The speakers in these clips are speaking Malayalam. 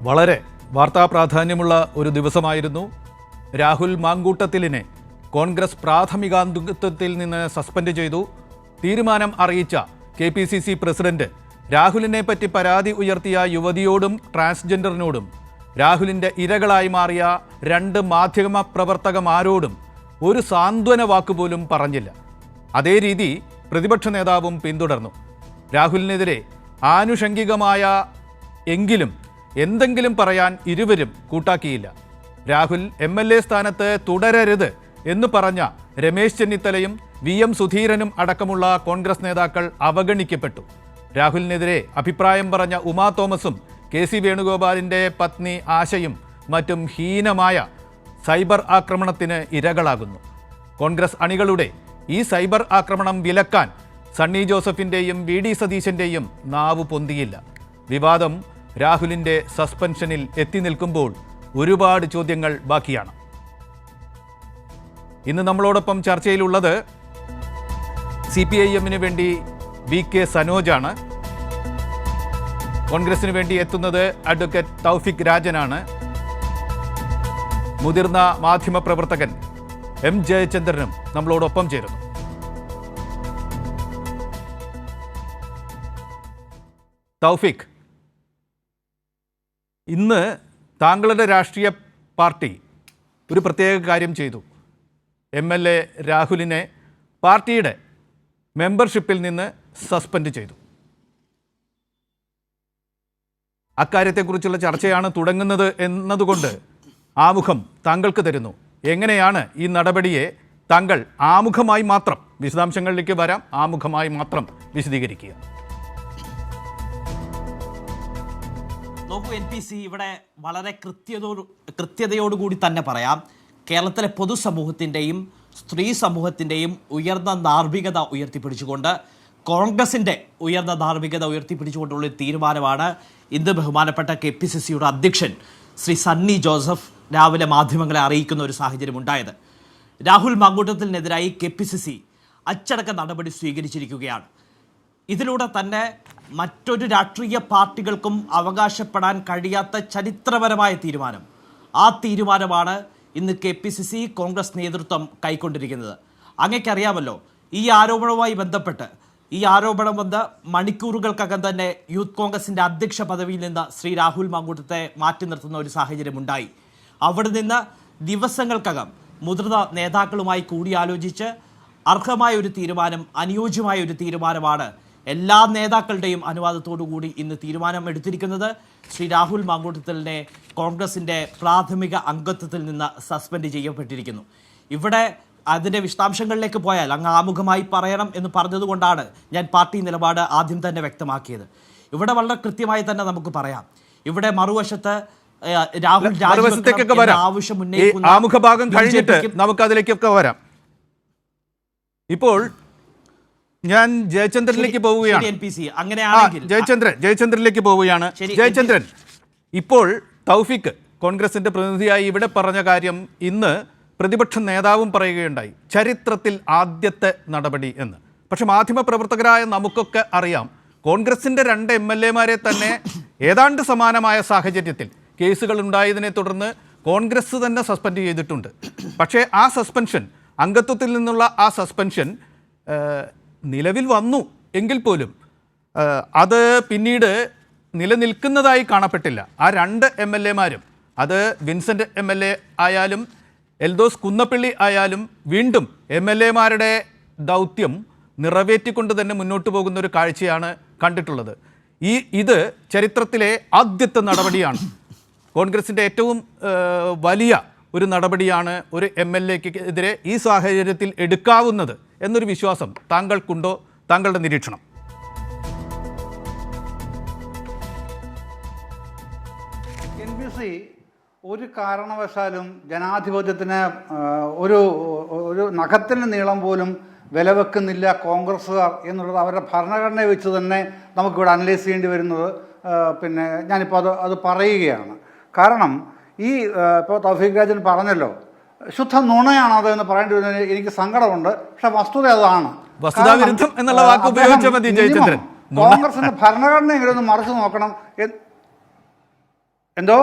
വളരെ വാർത്താ പ്രാധാന്യമുള്ള ഒരു ദിവസമായിരുന്നു. രാഹുൽ മാങ്കൂട്ടത്തിലിനെ കോൺഗ്രസ് പ്രാഥമികാംഗത്വത്തിൽ നിന്ന് സസ്പെൻഡ് ചെയ്തു. തീരുമാനം അറിയിച്ച KPCC പ്രസിഡന്റ് രാഹുലിനെ പറ്റി പരാതി ഉയർത്തിയ യുവതിയോടും ട്രാൻസ്ജെൻഡറിനോടും രാഹുലിൻ്റെ ഇരകളായി മാറിയ 2 മാധ്യമ പ്രവർത്തകന്മാരോടും ഒരു സാന്ത്വന വാക്കുപോലും പറഞ്ഞില്ല. അതേ രീതി പ്രതിപക്ഷ നേതാവും പിന്തുടർന്നു. രാഹുലിനെതിരെ ആനുഷംഗികമായ എങ്കിലും എന്തെങ്കിലും പറയാൻ ഇരുവരും കൂട്ടാക്കിയില്ല. രാഹുൽ MLA സ്ഥാനത്ത് തുടരരുത് എന്ന് പറഞ്ഞ രമേശ് ചെന്നിത്തലയും VM സുധീരനും അടക്കമുള്ള കോൺഗ്രസ് നേതാക്കൾ അവഗണിക്കപ്പെട്ടു. രാഹുലിനെതിരെ അഭിപ്രായം പറഞ്ഞ ഉമാ തോമസും KC വേണുഗോപാലിൻ്റെ പത്നി ആശയും മറ്റും ഹീനമായ സൈബർ ആക്രമണത്തിന് ഇരകളാകുന്നു. കോൺഗ്രസ് അണികളുടെ ഈ സൈബർ ആക്രമണം വിലക്കാൻ സണ്ണി ജോസഫിൻ്റെയും VD സതീശൻ്റെയും നാവ് പൊന്തിയില്ല. വിവാദം രാഹുലിൻ്റെ സസ്പെൻഷനിൽ എത്തി നിൽക്കുമ്പോൾ ഒരുപാട് ചോദ്യങ്ങൾ ബാക്കിയാണ്. ഇന്ന് നമ്മളോടൊപ്പം ചർച്ചയിലുള്ളത് CPIM-ന് വേണ്ടി VK സനോജാണ്. കോൺഗ്രസിന് വേണ്ടി എത്തുന്നത് അഡ്വക്കേറ്റ് തൗഫിക് രാജനാണ്. മുതിർന്ന മാധ്യമപ്രവർത്തകൻ M ജയചന്ദ്രനും നമ്മളോടൊപ്പം ചേരുന്നു. തൗഫിക്, ഇന്ന് താങ്കളുടെ രാഷ്ട്രീയ പാർട്ടി ഒരു പ്രത്യേക കാര്യം ചെയ്തു. MLA രാഹുലിനെ പാർട്ടിയുടെ മെമ്പർഷിപ്പിൽ നിന്ന് സസ്പെൻഡ് ചെയ്തു. അക്കാര്യത്തെക്കുറിച്ചുള്ള ചർച്ചയാണ് തുടങ്ങുന്നത് എന്നതുകൊണ്ട് ആമുഖം താങ്കൾക്ക് തരുന്നു. എങ്ങനെയാണ് ഈ നടപടിയെ താങ്കൾ ആമുഖമായി മാത്രം, വിശദാംശങ്ങളിലേക്ക് വരാം, ആമുഖമായി മാത്രം വിശദീകരിക്കുക. നോക്കൂ NPC, ഇവിടെ വളരെ കൃത്യതയോടുകൂടി തന്നെ പറയാം, കേരളത്തിലെ പൊതുസമൂഹത്തിൻ്റെയും സ്ത്രീ സമൂഹത്തിൻ്റെയും ഉയർന്ന ധാർമ്മികത ഉയർത്തിപ്പിടിച്ചുകൊണ്ട്, കോൺഗ്രസിൻ്റെ ഉയർന്ന ധാർമ്മികത ഉയർത്തിപ്പിടിച്ചുകൊണ്ടുള്ള തീരുമാനമാണ് ഇന്ന് ബഹുമാനപ്പെട്ട KPCCയുടെ അധ്യക്ഷൻ ശ്രീ സണ്ണി ജോസഫ് രാവിലെ മാധ്യമങ്ങളെ അറിയിക്കുന്ന ഒരു സാഹചര്യം ഉണ്ടായത്. രാഹുൽ മാങ്കൂട്ടത്തിനെതിരായി KPCC അച്ചടക്ക നടപടി സ്വീകരിച്ചിരിക്കുകയാണ്. ഇതിലൂടെ തന്നെ മറ്റൊരു രാഷ്ട്രീയ പാർട്ടികൾക്കും അവകാശപ്പെടാൻ കഴിയാത്ത ചരിത്രപരമായ തീരുമാനം, ആ തീരുമാനമാണ് ഇന്ന് KPCC കോൺഗ്രസ് നേതൃത്വം കൈക്കൊണ്ടിരിക്കുന്നത്. അങ്ങേക്കറിയാമല്ലോ, ഈ ആരോപണവുമായി ബന്ധപ്പെട്ട് ഈ ആരോപണം വന്ന് മണിക്കൂറുകൾക്കകം തന്നെ യൂത്ത് കോൺഗ്രസിൻ്റെ അധ്യക്ഷ പദവിയിൽ നിന്ന് ശ്രീ രാഹുൽ മാങ്കൂട്ടത്തെ മാറ്റി നിർത്തുന്ന ഒരു സാഹചര്യമുണ്ടായി. അവിടെ നിന്ന് ദിവസങ്ങൾക്കകം മുതിർന്ന നേതാക്കളുമായി കൂടിയാലോചിച്ച് അർഹമായ ഒരു തീരുമാനം, അനുയോജ്യമായ ഒരു തീരുമാനമാണ് എല്ലാ നേതാക്കളുടെയും അനുവാദത്തോടുകൂടി ഇന്ന് തീരുമാനം എടുത്തിരിക്കുന്നത്. ശ്രീ രാഹുൽ മാങ്കൂട്ടത്തിലിനെ കോൺഗ്രസിൻ്റെ പ്രാഥമിക അംഗത്വത്തിൽ നിന്ന് സസ്പെൻഡ് ചെയ്യപ്പെട്ടിരിക്കുന്നു. ഇവിടെ അതിൻ്റെ വിശദാംശങ്ങളിലേക്ക് പോയാൽ അങ്ങ് ആമുഖമായി പറയണം എന്ന് പറഞ്ഞതുകൊണ്ടാണ് ഞാൻ പാർട്ടി നിലപാട് ആദ്യം തന്നെ വ്യക്തമാക്കിയത്. ഇവിടെ വളരെ കൃത്യമായി തന്നെ നമുക്ക് പറയാം, ഇവിടെ മറുവശത്ത് രാഹുൽ ആവശ്യം ഉന്നയിക്കുന്ന ആമുഖഭാഗം കഴിഞ്ഞിട്ട് നമുക്ക് അതിലേക്കൊക്കെ വരാം. ഇപ്പോൾ ഞാൻ ജയചന്ദ്രനിലേക്ക് പോവുകയാണ്. ജയചന്ദ്രനിലേക്ക് പോവുകയാണ്. ജയചന്ദ്രൻ, ഇപ്പോൾ തൗഫിക് കോൺഗ്രസിന്റെ പ്രതിനിധിയായി ഇവിടെ പറഞ്ഞ കാര്യം ഇന്ന് പ്രതിപക്ഷ നേതാവും പറയുകയുണ്ടായി, ചരിത്രത്തിൽ ആദ്യത്തെ നടപടി എന്ന്. പക്ഷെ മാധ്യമപ്രവർത്തകരായ നമുക്കൊക്കെ അറിയാം, കോൺഗ്രസിൻ്റെ 2 MLA-മാരെ തന്നെ ഏതാണ്ട് സമാനമായ സാഹചര്യത്തിൽ കേസുകൾ ഉണ്ടായതിനെ തുടർന്ന് കോൺഗ്രസ് തന്നെ സസ്പെൻഡ് ചെയ്തിട്ടുണ്ട്. പക്ഷേ ആ സസ്പെൻഷൻ, അംഗത്വത്തിൽ നിന്നുള്ള ആ സസ്പെൻഷൻ നിലവിൽ വന്നു എങ്കിൽ പോലും അത് പിന്നീട് നിലനിൽക്കുന്നതായി കാണപ്പെട്ടില്ല. ആ 2 MLA-മാരും, അത് വിൻസെൻ്റ് MLA ആയാലും എൽദോസ് കുന്നപ്പള്ളി ആയാലും, വീണ്ടും MLA-മാരുടെ ദൗത്യം നിറവേറ്റിക്കൊണ്ട് തന്നെ മുന്നോട്ട് പോകുന്ന ഒരു കാഴ്ചയാണ് കണ്ടിട്ടുള്ളത്. ഇത് ചരിത്രത്തിലെ ആദ്യത്തെ നടപടിയാണ്. കോൺഗ്രസിൻ്റെ ഏറ്റവും വലിയ ഒരു നടപടിയാണ് ഒരു MLA-ക്കെതിരെ ഈ സാഹചര്യത്തിൽ എടുക്കാവുന്നത് എന്നൊരു വിശ്വാസം താങ്കൾക്കുണ്ടോ? താങ്കളുടെ നിരീക്ഷണം. NPC ഒരു കാരണവശാലും ജനാധിപത്യത്തിന് ഒരു നഖത്തിന് നീളം പോലും വില വെക്കുന്നില്ല കോൺഗ്രസ്സുകാർ എന്നുള്ളത് അവരുടെ ഭരണഘടനയെ വെച്ച് തന്നെ നമുക്കിവിടെ അനലൈസ് ചെയ്യേണ്ടി വരുന്നത്. പിന്നെ ഞാനിപ്പോൾ അത് പറയുകയാണ്. കാരണം ഈ ഇപ്പോൾ തൗഫീഖ് രാജൻ പറഞ്ഞല്ലോ, ശുദ്ധ നുണയാണത് എന്ന് പറയേണ്ടി വരുന്നത് എനിക്ക് സങ്കടമുണ്ട്. പക്ഷെ വസ്തുത അതാണ്. കോൺഗ്രസിന്റെ ഭരണഘടന എങ്കിലും ഒന്ന് മറിച്ചു നോക്കണം. എന്തോ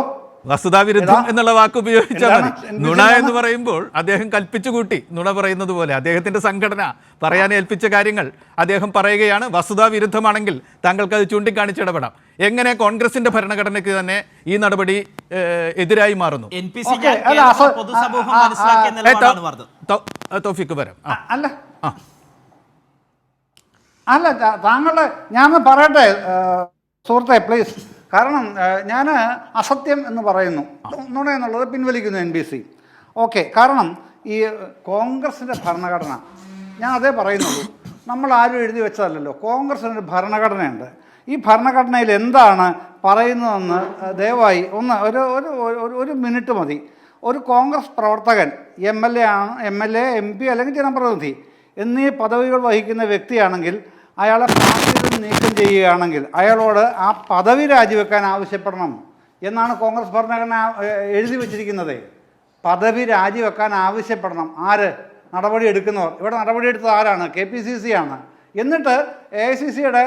വസ്തുതാവിരുദ്ധം എന്നുള്ള വാക്ക് ഉപയോഗിച്ചാൽ എന്താണ് മതി. നുണ എന്ന് പറയുമ്പോൾ അദ്ദേഹം കൽപ്പിച്ചു കൂട്ടി നുണ പറയുന്നത് പോലെ അദ്ദേഹത്തിന്റെ സംഘടന പറയാൻ ഏൽപ്പിച്ച കാര്യങ്ങൾ അദ്ദേഹം പറയുകയാണ്. വസ്തുതാവിരുദ്ധമാണെങ്കിൽ താങ്കൾക്ക് അത് ചൂണ്ടിക്കാണിച്ചിടപെടാം. എങ്ങനെ കോൺഗ്രസിന്റെ ഭരണഘടനയ്ക്ക് തന്നെ ഈ നടപടി എതിരായി മാറുന്നു? NPC പൊതുസമൂഹം മനസ്സിലാക്കിയ നിലപാടാണ് പറഞ്ഞത്. തൗഫീഖ് വരാം. അല്ല അല്ല താങ്കളുടെ ഞാൻ പറയട്ടെ സുഹൃത്തെ പ്ലീസ്. കാരണം ഞാൻ അസത്യം എന്ന് പറയുന്നു, നുണ എന്നുള്ളത് പിൻവലിക്കുന്നു NBC. ഓക്കെ, കാരണം ഈ കോൺഗ്രസിൻ്റെ ഭരണഘടന ഞാൻ അതേ പറയുന്നുള്ളൂ. നമ്മൾ ആരും എഴുതി വെച്ചതല്ലല്ലോ. കോൺഗ്രസിനൊരു ഭരണഘടനയുണ്ട്. ഈ ഭരണഘടനയിൽ എന്താണ് പറയുന്നതെന്ന് ദയവായി ഒന്ന് ഒരു മിനിറ്റ് മതി. ഒരു കോൺഗ്രസ് പ്രവർത്തകൻ MLA MP അല്ലെങ്കിൽ ജനപ്രതിനിധി എന്നീ പദവികൾ വഹിക്കുന്ന വ്യക്തിയാണെങ്കിൽ അയാളെ പാർട്ടിയിൽ നിന്ന് നീക്കം ചെയ്യുകയാണെങ്കിൽ അയാളോട് ആ പദവി രാജിവെക്കാൻ ആവശ്യപ്പെടണം എന്നാണ് കോൺഗ്രസ് ഭരണഘടന എഴുതി വച്ചിരിക്കുന്നത്. പദവി രാജിവെക്കാൻ ആവശ്യപ്പെടണം. ആര്? നടപടി എടുക്കുന്നവർ. ഇവിടെ നടപടി എടുത്തത് ആരാണ്? KPCC ആണ്. എന്നിട്ട് AICCയുടെ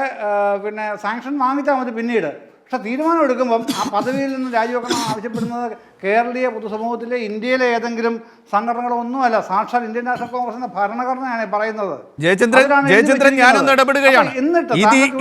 സാങ്ഷൻ വാങ്ങിച്ചാൽ മതി പിന്നീട്. പക്ഷെ തീരുമാനം എടുക്കുമ്പം ആ പദവിയിൽ നിന്ന് രാജിവെക്കണം ആവശ്യപ്പെടുന്നത് കേരളീയ പൊതുസമൂഹത്തിലെ ഇന്ത്യയിലെ ഏതെങ്കിലും സംഘടനകളൊന്നുമല്ല, സാക്ഷാൽ ഇന്ത്യൻ നാഷണൽ കോൺഗ്രസിന്റെ ഭരണഘടനയാണ് പറയുന്നത്. ജയചന്ദ്രൻ ഞാനൊന്ന് ഇടപെടുകയാണ്.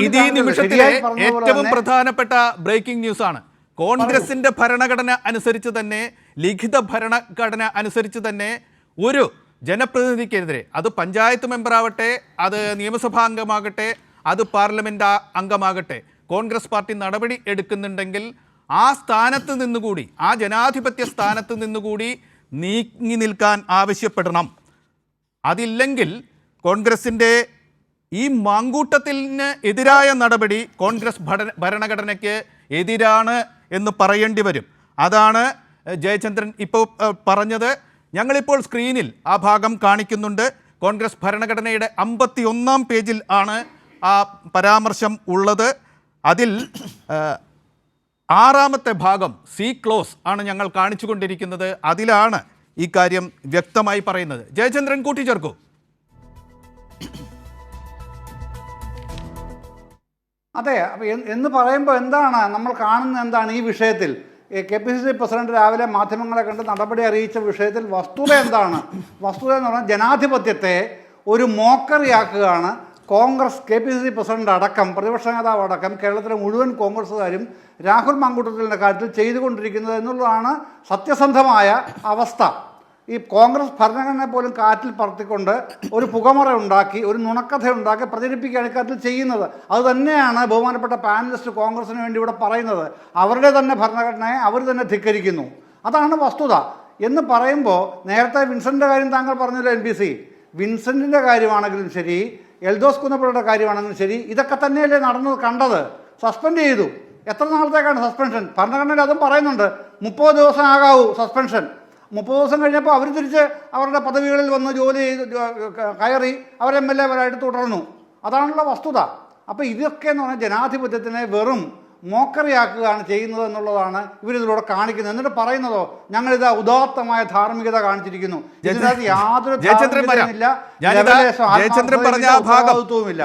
ഇത് ഈ നിമിഷത്തിലെ ഏറ്റവും പ്രധാനപ്പെട്ട ബ്രേക്കിംഗ് ന്യൂസ് ആണ്. കോൺഗ്രസിന്റെ ഭരണഘടന അനുസരിച്ച് തന്നെ, ലിഖിത ഭരണഘടന അനുസരിച്ച് തന്നെ ഒരു ജനപ്രതിനിധിക്കെതിരെ, അത് പഞ്ചായത്ത് മെമ്പറാവട്ടെ, അത് നിയമസഭാ അംഗമാകട്ടെ, അത് പാർലമെന്റ് അംഗമാകട്ടെ, കോൺഗ്രസ് പാർട്ടി നടപടി എടുക്കുന്നുണ്ടെങ്കിൽ ആ സ്ഥാനത്ത് നിന്നുകൂടി, ആ ജനാധിപത്യ സ്ഥാനത്ത് നിന്നുകൂടി നീങ്ങി നിൽക്കാൻ ആവശ്യപ്പെടണം. അതില്ലെങ്കിൽ കോൺഗ്രസിൻ്റെ ഈ മാങ്കൂട്ടത്തിന് എതിരായ നടപടി കോൺഗ്രസ് ഭരണഘടനയ്ക്ക് എതിരാണ് എന്ന് പറയേണ്ടി വരും. അതാണ് ജയചന്ദ്രൻ ഇപ്പോൾ പറഞ്ഞത്. ഞങ്ങളിപ്പോൾ സ്ക്രീനിൽ ആ ഭാഗം കാണിക്കുന്നുണ്ട്. കോൺഗ്രസ് ഭരണഘടനയുടെ 51-ാം പേജിൽ ആണ് ആ പരാമർശം ഉള്ളത്. അതിൽ 6-ാമത്തെ ഭാഗം C ക്ലോസ് ആണ് ഞങ്ങൾ കാണിച്ചു കൊണ്ടിരിക്കുന്നത്. അതിലാണ് ഈ കാര്യം വ്യക്തമായി പറയുന്നത്. ജയചന്ദ്രൻ കൂട്ടിച്ചേർക്കൂ. അതെ, എന്ന് പറയുമ്പോൾ എന്താണ് നമ്മൾ കാണുന്നത്? എന്താണ് ഈ വിഷയത്തിൽ KPCC പ്രസിഡന്റ് രാവിലെ മാധ്യമങ്ങളെ കണ്ട് നടപടി അറിയിച്ച വിഷയത്തിൽ വസ്തുത എന്താണ്? വസ്തുത എന്ന് പറഞ്ഞാൽ ജനാധിപത്യത്തെ ഒരു മോക്കറിയാക്കുകയാണ് കോൺഗ്രസ് KPCC പ്രസിഡന്റ് അടക്കം, പ്രതിപക്ഷ നേതാവ് അടക്കം, കേരളത്തിലെ മുഴുവൻ കോൺഗ്രസ്സുകാരും രാഹുൽ മാങ്കൂട്ടത്തിൻ്റെ കാര്യത്തിൽ ചെയ്തുകൊണ്ടിരിക്കുന്നത് എന്നുള്ളതാണ് സത്യസന്ധമായ അവസ്ഥ. ഈ കോൺഗ്രസ് ഭരണഘടനയെ പോലും കാറ്റിൽ പറത്തിക്കൊണ്ട് ഒരു പുകമറ ഉണ്ടാക്കി, ഒരു നുണക്കഥ ഉണ്ടാക്കി പ്രചരിപ്പിക്കുകയാണ് ഇക്കാര്യത്തിൽ ചെയ്യുന്നത്. അതുതന്നെയാണ് ബഹുമാനപ്പെട്ട പാനലിസ്റ്റ് കോൺഗ്രസിന് വേണ്ടി ഇവിടെ പറയുന്നത്. അവരുടെ തന്നെ ഭരണഘടനയെ അവർ തന്നെ ധിക്കരിക്കുന്നു. അതാണ് വസ്തുത. എന്ന് പറയുമ്പോൾ നേരത്തെ വിൻസെൻ്റിൻ്റെ കാര്യം താങ്കൾ പറഞ്ഞല്ലോ. NBC വിൻസെൻറ്റിൻ്റെ കാര്യമാണെങ്കിലും ശരി, എൽദോസ് കുന്നപ്പള്ളിയുടെ കാര്യമാണെങ്കിലും ശരി, ഇതൊക്കെ തന്നെയല്ലേ നടന്നത്, കണ്ടത്. സസ്പെൻഡ് ചെയ്തു. എത്ര നാളത്തേക്കാണ് സസ്പെൻഷൻ? ഭരണഘടനയിൽ അതും പറയുന്നുണ്ട്, 30 ദിവസം ആകാവൂ സസ്പെൻഷൻ. 30 ദിവസം കഴിഞ്ഞപ്പോൾ അവർ തിരിച്ച് അവരുടെ പദവികളിൽ വന്ന് ജോലി ചെയ്ത് കയറി അവർ MLA വരായിട്ട് തുടർന്നു. അതാണുള്ള വസ്തുത. അപ്പോൾ ഇതൊക്കെ എന്ന് പറഞ്ഞാൽ ജനാധിപത്യത്തിനെ വെറും മോക്കറിയാക്കുകയാണ് ചെയ്യുന്നത് എന്നുള്ളതാണ് ഇവരിതിലൂടെ കാണിക്കുന്നത്. എന്നിട്ട് പറയുന്നതോ ഞങ്ങളിത് ഉദാത്തമായ ധാർമ്മികത കാണിച്ചിരിക്കുന്നു.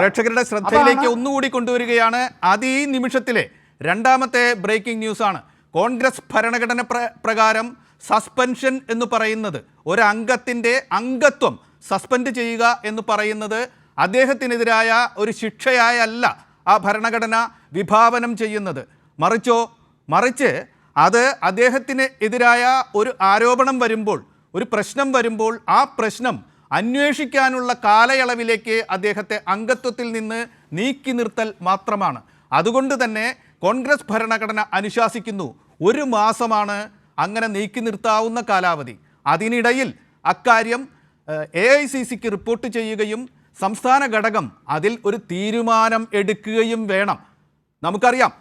പ്രേക്ഷകരുടെ ശ്രദ്ധയിലേക്ക് ഒന്നുകൂടി കൊണ്ടുവരികയാണ്. അത് ഈ നിമിഷത്തിലെ 2-ാമത്തെ ബ്രേക്കിംഗ് ന്യൂസാണ്. കോൺഗ്രസ് ഭരണഘടന പ്രകാരം സസ്പെൻഷൻ എന്ന് പറയുന്നത്, ഒരു അംഗത്തിൻ്റെ അംഗത്വം സസ്പെൻഡ് ചെയ്യുക എന്ന് പറയുന്നത് അദ്ദേഹത്തിനെതിരായ ഒരു ശിക്ഷയായല്ല ആ ഭരണഘടന വിഭാവനം ചെയ്യുന്നത്. മറിച്ച് അത് അദ്ദേഹത്തിന് എതിരായ ഒരു ആരോപണം വരുമ്പോൾ, ഒരു പ്രശ്നം വരുമ്പോൾ ആ പ്രശ്നം അന്വേഷിക്കാനുള്ള കാലയളവിലേക്ക് അദ്ദേഹത്തെ അംഗത്വത്തിൽ നിന്ന് നീക്കി നിർത്തൽ മാത്രമാണ്. അതുകൊണ്ട് തന്നെ കോൺഗ്രസ് ഭരണഘടന അനുശാസിക്കുന്നു 1 മാസമാണ് അങ്ങനെ നീക്കി നിർത്താവുന്ന കാലാവധി. അതിനിടയിൽ അക്കാര്യം AICCക്ക് റിപ്പോർട്ട് ചെയ്യുകയും സംസ്ഥാന ഘടകം അതിൽ ഒരു തീരുമാനം എടുക്കുകയും വേണം. നമുക്കറിയാം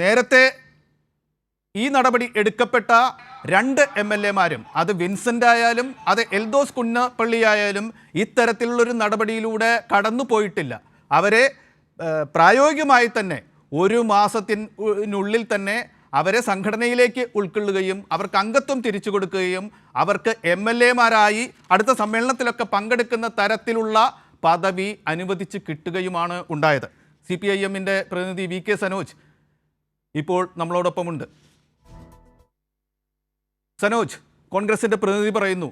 നേരത്തെ ഈ നടപടി എടുക്കപ്പെട്ട 2 MLA-മാരും, അത് വിൻസെൻ്റ് ആയാലും അത് എൽദോസ് കുന്നപ്പള്ളിയായാലും ഇത്തരത്തിലുള്ളൊരു നടപടിയിലൂടെ കടന്നു പോയിട്ടില്ല. അവരെ പ്രായോഗികമായി തന്നെ 1 മാസത്തിനുള്ളിൽ തന്നെ അവരെ സംഘടനയിലേക്ക് ഉൾക്കൊള്ളുകയും അവർക്ക് അംഗത്വം തിരിച്ചു കൊടുക്കുകയും അവർക്ക് MLA-മാരായി അടുത്ത സമ്മേളനത്തിലൊക്കെ പങ്കെടുക്കുന്ന തരത്തിലുള്ള പദവി അനുവദിച്ച് കിട്ടുകയുമാണ് ഉണ്ടായത്. CPIM-ൻ്റെ പ്രതിനിധി VK സനോജ്, ഇപ്പോൾ നമ്മളോടൊപ്പമുണ്ട്. സനോജ്, കോൺഗ്രസിന്റെ പ്രതിനിധി പറയുന്നു,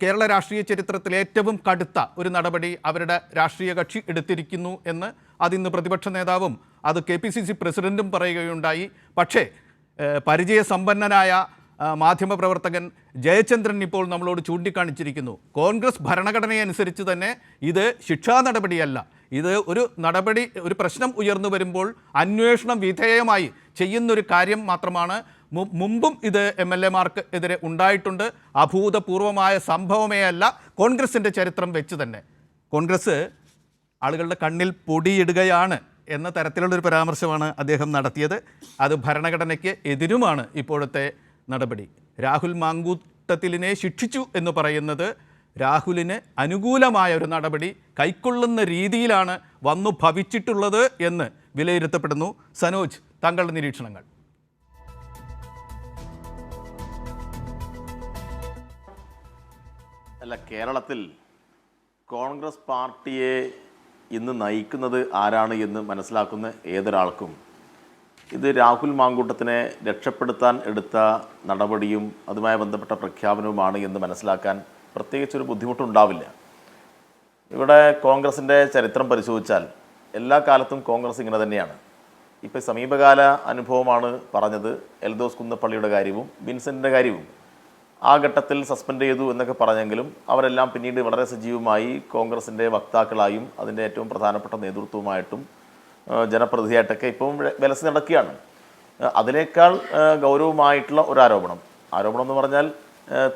കേരള രാഷ്ട്രീയ ചരിത്രത്തിലെ ഏറ്റവും കടുത്ത ഒരു നടപടി അവരുടെ രാഷ്ട്രീയ കക്ഷി എടുത്തിരിക്കുന്നു എന്ന്. അതിന്ന് പ്രതിപക്ഷ നേതാവും അത് KPCC പ്രസിഡന്റും പറയുകയുണ്ടായി. പക്ഷേ പരിചയസമ്പന്നനായ മാധ്യമപ്രവർത്തകൻ ജയചന്ദ്രൻ ഇപ്പോൾ നമ്മളോട് ചൂണ്ടിക്കാണിച്ചിരിക്കുന്നു, കോൺഗ്രസ് ഭരണഘടനയനുസരിച്ച് തന്നെ ഇത് ശിക്ഷാ നടപടിയല്ല, ഇത് ഒരു പ്രശ്നം ഉയർന്നു വരുമ്പോൾ അന്വേഷണം വിധേയമായി ചെയ്യുന്നൊരു കാര്യം മാത്രമാണ്. മുമ്പും ഇത് MLA-മാർക്ക് എതിരെ ഉണ്ടായിട്ടുണ്ട്. അഭൂതപൂർവമായ സംഭവമേ അല്ല, കോൺഗ്രസിൻ്റെ ചരിത്രം വെച്ച് തന്നെ. കോൺഗ്രസ് ആളുകളുടെ കണ്ണിൽ പൊടിയിടുകയാണ് എന്ന തരത്തിലുള്ളൊരു പരാമർശമാണ് അദ്ദേഹം നടത്തിയത്. അത് ഭരണഘടനയ്ക്ക് എതിരുമാണ് ഇപ്പോഴത്തെ നടപടി. രാഹുൽ മാങ്കൂട്ടത്തിലിനെ ശിക്ഷിച്ചു എന്ന് പറയുന്നത് രാഹുലിന് അനുകൂലമായ ഒരു നടപടി കൈക്കൊള്ളുന്ന രീതിയിലാണ് വന്നു ഭവിച്ചിട്ടുള്ളത് എന്ന് വിലയിരുത്തപ്പെടുന്നു. സനോജ്, താങ്കളുടെ നിരീക്ഷണങ്ങൾ. അല്ല, കേരളത്തിൽ കോൺഗ്രസ് പാർട്ടിയെ ഇന്ന് നയിക്കുന്നത് ആരാണ് എന്ന് മനസ്സിലാക്കുന്ന ഏതൊരാൾക്കും ഇത് രാഹുൽ മാങ്കൂട്ടത്തിനെ രക്ഷപ്പെടുത്താൻ എടുത്ത നടപടിയും അതുമായി ബന്ധപ്പെട്ട പ്രഖ്യാപനവുമാണ് എന്ന് മനസ്സിലാക്കാൻ പ്രത്യേകിച്ചൊരു ബുദ്ധിമുട്ടുണ്ടാവില്ല. ഇവിടെ കോൺഗ്രസിൻ്റെ ചരിത്രം പരിശോധിച്ചാൽ എല്ലാ കാലത്തും കോൺഗ്രസ് ഇങ്ങനെ തന്നെയാണ്. ഇപ്പോൾ സമീപകാല അനുഭവമാണ് പറഞ്ഞത്, എൽദോസ് കുന്നപ്പള്ളിയുടെ കാര്യവും വിൻസെൻറ്റിൻ്റെ കാര്യവും. ആ ഘട്ടത്തിൽ സസ്പെൻഡ് ചെയ്തു എന്നൊക്കെ പറഞ്ഞെങ്കിലും അവരെല്ലാം പിന്നീട് വളരെ സജീവമായി കോൺഗ്രസിൻ്റെ വക്താക്കളായും അതിൻ്റെ ഏറ്റവും പ്രധാനപ്പെട്ട നേതൃത്വമായിട്ടും ജനപ്രതിനിധിയായിട്ടൊക്കെ ഇപ്പം വിലസി നടക്കുകയാണ്. അതിനേക്കാൾ ഗൗരവമായിട്ടുള്ള ഒരു ആരോപണം എന്ന് പറഞ്ഞാൽ